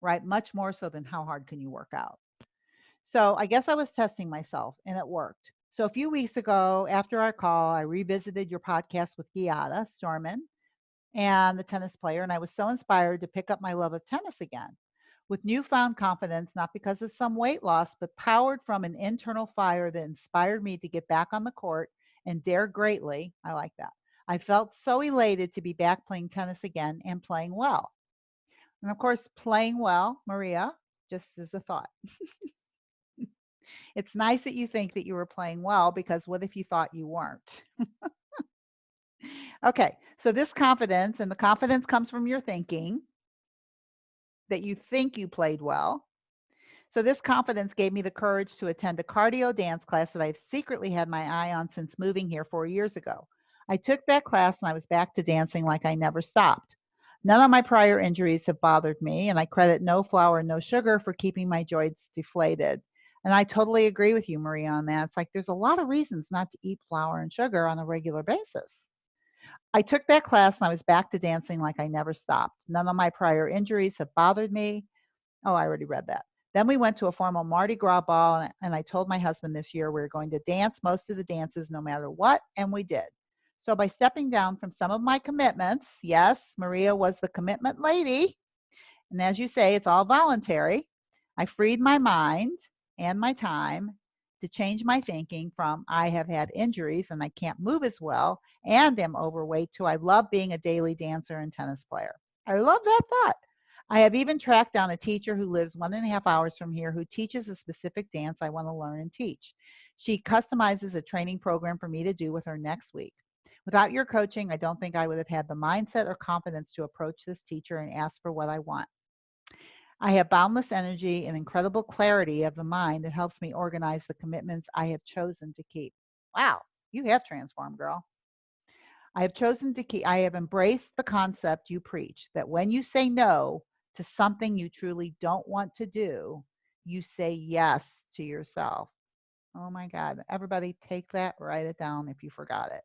right? Much more so than how hard can you work out. So I guess I was testing myself and it worked. So a few weeks ago, after our call, I revisited your podcast with Giada Storman and the tennis player, and I was so inspired to pick up my love of tennis again. With newfound confidence, not because of some weight loss, but powered from an internal fire that inspired me to get back on the court and dare greatly. I like that. I felt so elated to be back playing tennis again and playing well. And of course, playing well, Maria, just as a thought. It's nice that you think that you were playing well, because what if you thought you weren't? Okay, so this confidence, and the confidence comes from your thinking that you think you played well. So this confidence gave me the courage to attend a cardio dance class that I've secretly had my eye on since moving here 4 years ago. I took that class and I was back to dancing like I never stopped. None of my prior injuries have bothered me, and I credit no flour and no sugar for keeping my joints deflated. And I totally agree with you, Maria, on that. It's like there's a lot of reasons not to eat flour and sugar on a regular basis. I took that class and I was back to dancing like I never stopped. None of my prior injuries have bothered me. Oh, I already read that. Then we went to a formal Mardi Gras ball, and I told my husband this year we were going to dance most of the dances no matter what, and we did. So by stepping down from some of my commitments, yes, Maria was the commitment lady, and as you say, it's all voluntary. I freed my mind and my time to change my thinking from I have had injuries and I can't move as well and am overweight to I love being a daily dancer and tennis player. I love that thought. I have even tracked down a teacher who lives 1.5 hours from here who teaches a specific dance I want to learn and teach. She customizes a training program for me to do with her next week. Without your coaching, I don't think I would have had the mindset or confidence to approach this teacher and ask for what I want. I have boundless energy and incredible clarity of the mind that helps me organize the commitments I have chosen to keep. Wow, you have transformed, girl. I have embraced the concept you preach that when you say no to something you truly don't want to do, you say yes to yourself. Oh my God. Everybody take that, write it down if you forgot it.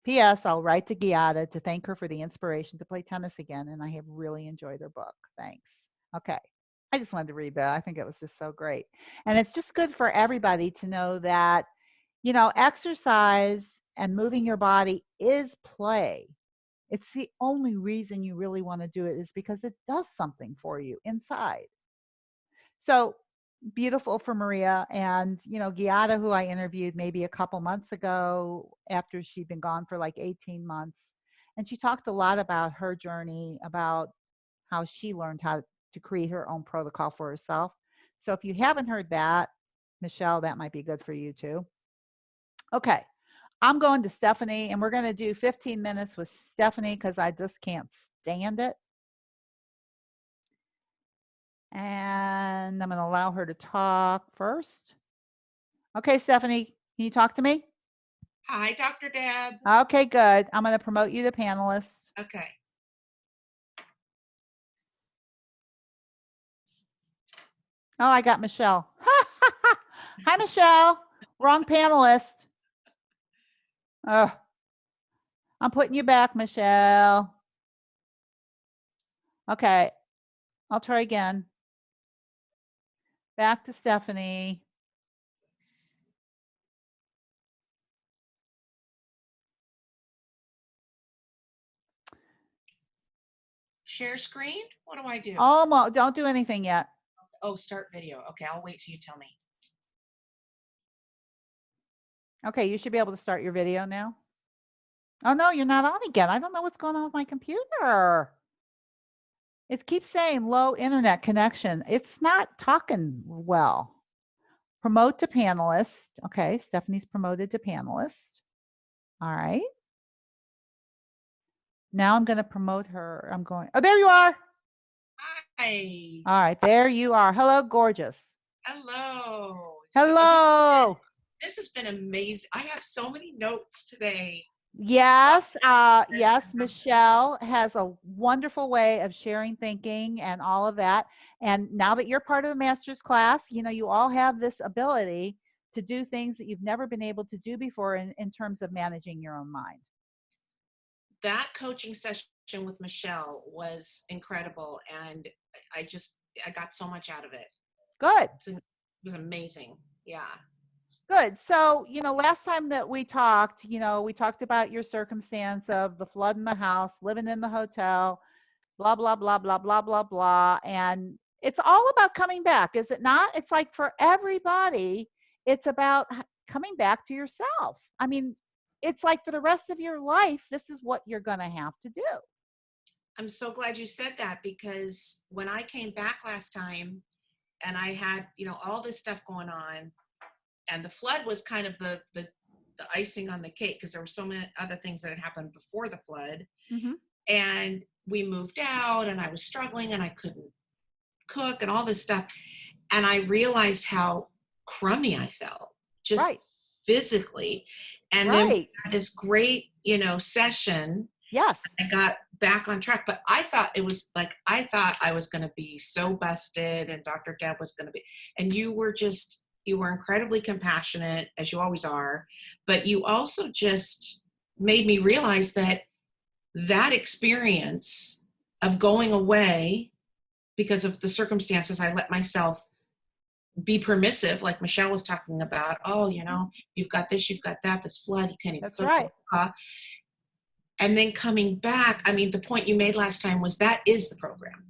P.S. I'll write to Giada to thank her for the inspiration to play tennis again, and I have really enjoyed her book. Thanks. Okay. I just wanted to read that. I think it was just so great. And it's just good for everybody to know that, exercise and moving your body is play. It's the only reason you really want to do it is because it does something for you inside. So beautiful for Maria. And, Giada, who I interviewed maybe a couple months ago after she'd been gone for like 18 months. And she talked a lot about her journey, about how she learned how to create her own protocol for herself. So if you haven't heard that, Michelle, that might be good for you too. Okay. I'm going to Stephanie, and we're going to do 15 minutes with Stephanie because I just can't stand it. And I'm going to allow her to talk first. Okay, Stephanie, can you talk to me? Hi, Dr. Deb. Okay, good. I'm going to promote you to panelist. Okay. Oh, I got Michelle. Hi, Michelle. Wrong panelist. Oh, I'm putting you back, Michelle. Okay, I'll try again. Back to Stephanie. Share screen? What do I do? Almost. Don't do anything yet. Oh, start video. Okay, I'll wait till you tell me. Okay, you should be able to start your video now. Oh, no, you're not on again. I don't know what's going on with my computer. It keeps saying low internet connection. It's not talking well. Promote to panelist. Okay, Stephanie's promoted to panelist. All right. Now I'm going to promote her. Oh, there you are. Hi. All right, there you are. Hello, gorgeous. Hello. Hello. So this has been amazing. I have so many notes today. Yes, yes, Michelle has a wonderful way of sharing thinking and all of that. And now that you're part of the master's class, you all have this ability to do things that you've never been able to do before in terms of managing your own mind. That coaching session with Michelle was incredible, and I got so much out of it. Good. It was amazing. Yeah. Good. So, last time that we talked, we talked about your circumstance of the flood in the house, living in the hotel, blah, blah, blah, blah, blah, blah, blah. And it's all about coming back, is it not? It's like for everybody, it's about coming back to yourself. I mean, it's like for the rest of your life, this is what you're going to have to do. I'm so glad you said that, because when I came back last time and I had, all this stuff going on, and the flood was kind of the icing on the cake, because there were so many other things that had happened before the flood. Mm-hmm. And we moved out and I was struggling and I couldn't cook and all this stuff. And I realized how crummy I felt, just Right. physically. And Right. then we had this great, session. Yes. I got back on track, but I thought I was going to be so busted, and Dr. Deb was going to be, and you were incredibly compassionate, as you always are, but you also just made me realize that experience of going away because of the circumstances, I let myself be permissive, like Michelle was talking about. Oh, you've got this, you've got that, this flood, you can't even That's cook. right. And then coming back, I mean, the point you made last time was that is the program.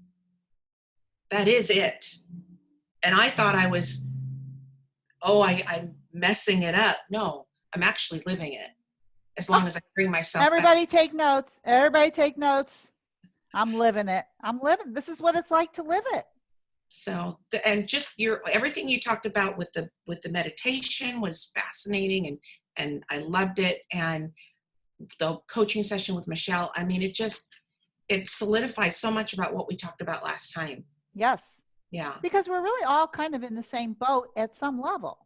That is it. And I thought I was, I'm messing it up. No, I'm actually living it. As long as I bring myself Everybody back. take notes. Everybody take notes. I'm living it. This is what it's like to live it. So, and just everything you talked about with the meditation was fascinating, and I loved it. And the coaching session with Michelle, I mean, it solidified so much about what we talked about last time. Yes. Yeah. Because we're really all kind of in the same boat at some level.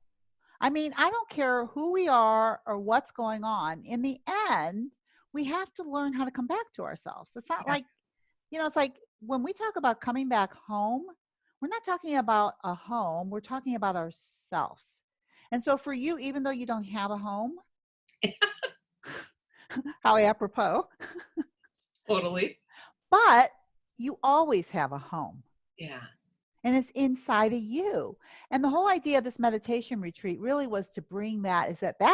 I mean, I don't care who we are or what's going on. In the end, we have to learn how to come back to ourselves. It's not like, it's like when we talk about coming back home, we're not talking about a home, we're talking about ourselves. And so for you, even though you don't have a home, how apropos. Totally. But you always have a home. Yeah. And it's inside of you. And the whole idea of this meditation retreat really was to bring that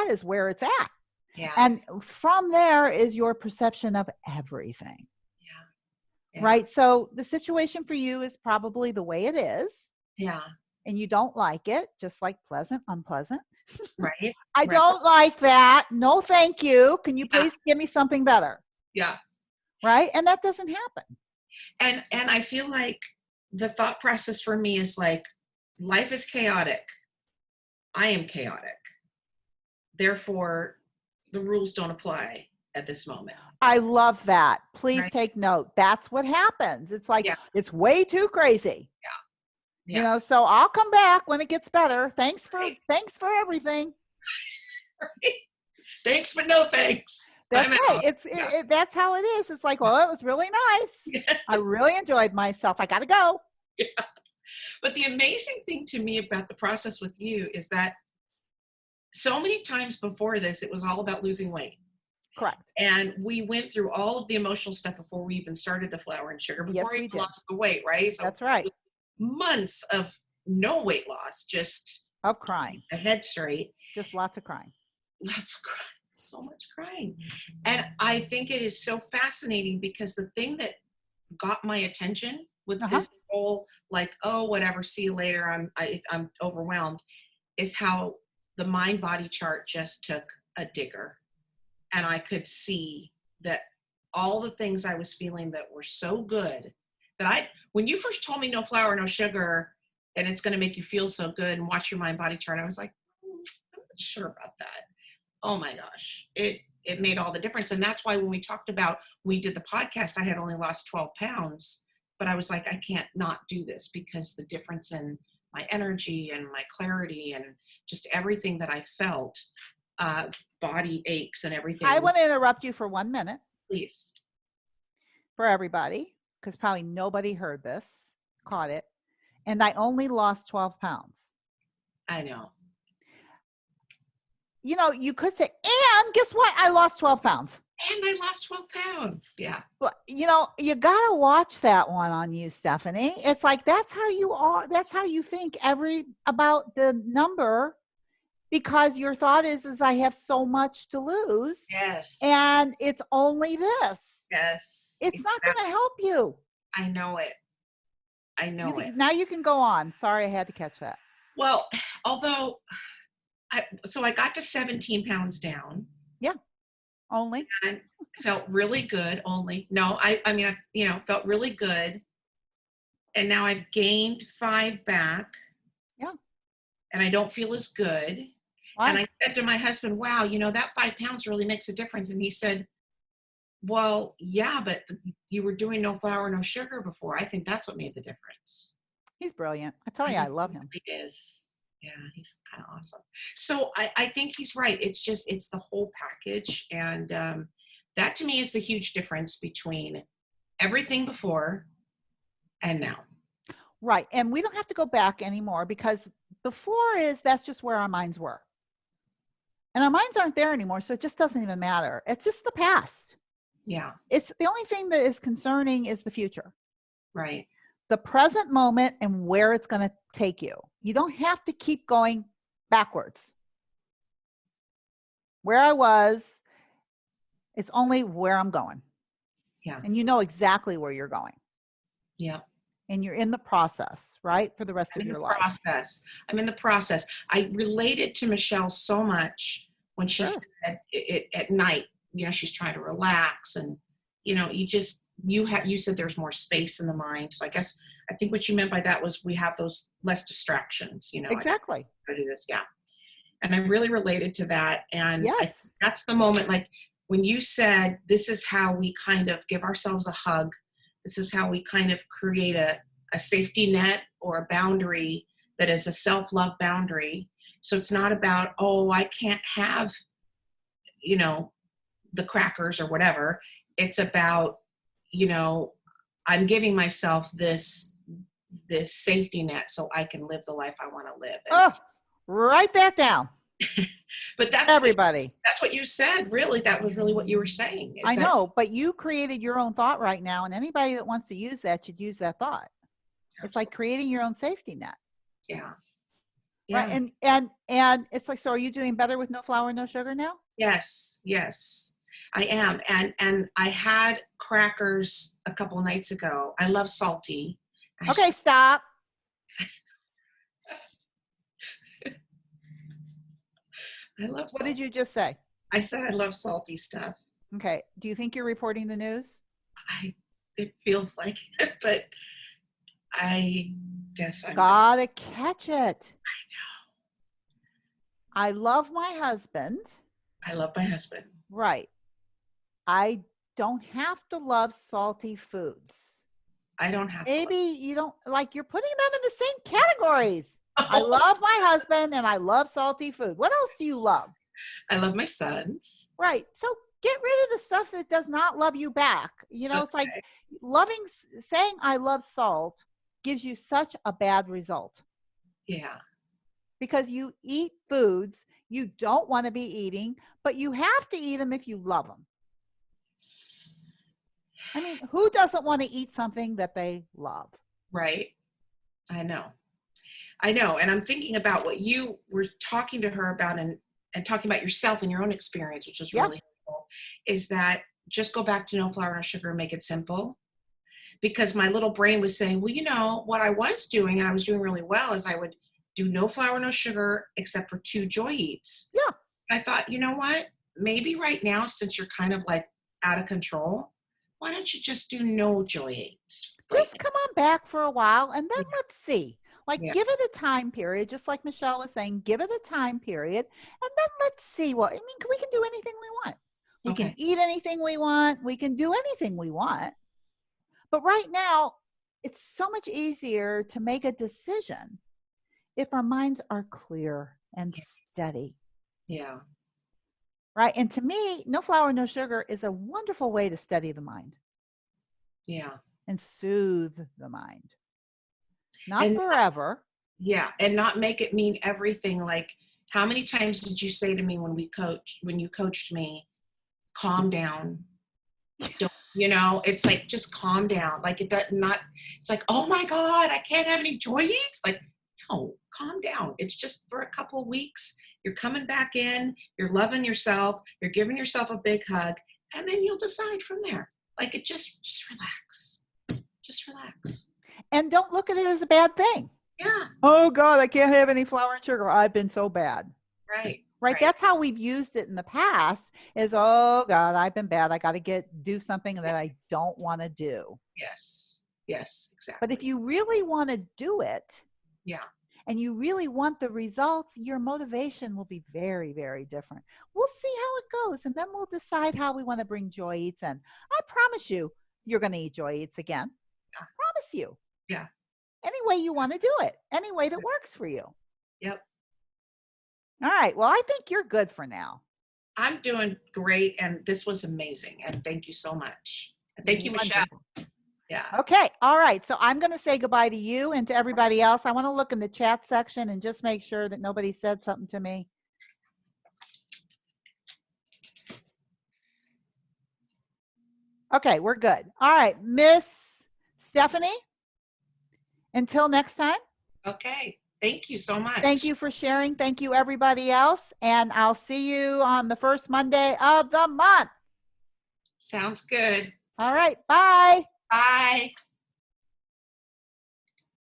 is where it's at. Yeah. And from there is your perception of everything. Yeah. Right? So the situation for you is probably the way it is. Yeah. And you don't like it, just like pleasant, unpleasant. Right. I don't like that. No, thank you. Can you please give me something better? Yeah. Right? And that doesn't happen. And I feel like the thought process for me is like, life is chaotic. I am chaotic. Therefore, the rules don't apply at this moment. I love that. Please take note. That's what happens. It's like, it's way too crazy. Yeah. So I'll come back when it gets better. Thanks for everything. Thanks, but no thanks. That's right. That's how it is. It's like, well, it was really nice. Yeah. I really enjoyed myself. I got to go. Yeah. But the amazing thing to me about the process with you is that so many times before this, it was all about losing weight. Correct. And we went through all of the emotional stuff before we even started the flour and sugar, before we lost the weight, right? So that's right. Months of no weight loss, just of crying. A head straight. Just lots of crying. Lots of crying. So much crying. And I think it is so fascinating, because the thing that got my attention with this whole, like, oh, whatever, see you later, I'm overwhelmed, is how the mind-body chart just took a digger. And I could see that all the things I was feeling that were so good, that when you first told me no flour, no sugar, and it's going to make you feel so good, and watch your mind-body chart, I was like, I'm not sure about that. Oh my gosh, it made all the difference. And that's why when we did the podcast, I had only lost 12 pounds, but I was like, I can't not do this, because the difference in my energy and my clarity and just everything that I felt, body aches and everything. I want to interrupt you for 1 minute. Please. For everybody, because probably nobody heard this, caught it. And I only lost 12 pounds. I know. You could say, and guess what? I lost 12 pounds. And I lost 12 pounds. Yeah. But, you got to watch that one on you, Stephanie. It's like, that's how you are. That's how you think about the number. because your thought is I have so much to lose. Yes. And it's only this. Yes. It's not going to help you. I know it. I know it. Now you can go on. Sorry, I had to catch that. Well, although I got to 17 pounds down. Yeah. Only. And felt really good. Only. No, I mean, felt really good. And now I've gained 5 back. Yeah. And I don't feel as good. Why? And I said to my husband, wow, that 5 pounds really makes a difference. And he said, well, yeah, but you were doing no flour, no sugar before. I think that's what made the difference. He's brilliant. I tell you, I love him. He is. Yeah, he's kind of awesome. So I think he's right. It's the whole package. And that to me is the huge difference between everything before and now. Right. And we don't have to go back anymore, because before that's just where our minds were. And our minds aren't there anymore. So it just doesn't even matter. It's just the past. Yeah. It's the only thing that is concerning is the future. Right. The present moment and where it's going to take you. You don't have to keep going backwards. Where I was, it's only where I'm going. Yeah. And you know exactly where you're going. Yeah. And you're in the process, right? For the rest of your life. I'm in the process. I related to Michelle so much when she said it at night, she's trying to relax, and, you said there's more space in the mind. So I think what you meant by that was we have those less distractions, Exactly. I do this. Yeah. And I really related to that. And yes. That's the moment, like when you said, this is how we kind of give ourselves a hug. This is how we kind of create a safety net or a boundary that is a self-love boundary. So it's not about, oh, I can't have, the crackers or whatever. It's about, I'm giving myself this safety net so I can live the life I want to live. Oh, write that down. But that's everybody. That's what you said. Really, that was really what you were saying. I know, but you created your own thought right now, and anybody that wants to use that should use that thought. Absolutely. It's like creating your own safety net. Yeah. Right. And it's like, so are you doing better with no flour, no sugar now? Yes, I am. And I had crackers a couple of nights ago. I love salty. Okay, stop. I love What did you just say? I said I love salty stuff. Okay. Do you think you're reporting the news? It feels like it, but I guess I'm gotta catch it. I know. I love my husband. I love my husband. Right. I don't have to love salty foods. I don't have Maybe you don't, like, you're putting them in the same categories. I love my husband and I love salty food. What else do you love? I love my sons. Right. So get rid of the stuff that does not love you back. It's like saying I love salt gives you such a bad result. Yeah. Because you eat foods you don't want to be eating, but you have to eat them if you love them. I mean, who doesn't want to eat something that they love? Right. I know. And I'm thinking about what you were talking to her about and talking about yourself and your own experience, which was really helpful, is that just go back to no flour, no sugar, and make it simple. Because my little brain was saying, well, what I was doing, and I was doing really well, is I would do no flour, no sugar, except for 2 Joy Eats. Yeah. I thought, you know what? Maybe right now, since you're kind of like out of control, why don't you just do no Joy Eats? Just come on back for a while and then let's see. Give it a time period, just like Michelle was saying, give it a time period, and then let's see we can do anything we want. We can eat anything we want. We can do anything we want. But right now, it's so much easier to make a decision if our minds are clear and steady. Yeah. Right. And to me, no flour, no sugar is a wonderful way to steady the mind. Yeah. And soothe the mind. Not forever. Yeah. And not make it mean everything. Like, how many times did you say to me when you coached me, calm down? Don't, it's like, just calm down. Like, it's like, oh my God, I can't have any Joy Eats. Like, no, calm down. It's just for a couple of weeks. You're coming back in, you're loving yourself, you're giving yourself a big hug, and then you'll decide from there. Like it just relax. Just relax. And don't look at it as a bad thing. Yeah. Oh God, I can't have any flour and sugar. I've been so bad. Right. Right. That's how we've used it in the past is, oh God, I've been bad. I got to do something that I don't want to do. Yes. Yes, exactly. But if you really want to do it, yeah, and you really want the results, your motivation will be very, very different. We'll see how it goes, and then we'll decide how we want to bring Joy Eats in. I promise you, you're going to eat Joy Eats again. Yeah. I promise you. Yeah. Any way you want to do it, any way that works for you. Yep. All right. Well, I think you're good for now. I'm doing great, and this was amazing. And thank you so much. And thank you, Michelle. Yeah. Okay. All right. So I'm going to say goodbye to you and to everybody else. I want to look in the chat section and just make sure that nobody said something to me. Okay, we're good. All right, Miss Stephanie, until next time. Okay. Thank you so much. Thank you for sharing. Thank you, everybody else. And I'll see you on the first Monday of the month. Sounds good. All right. Bye. Bye.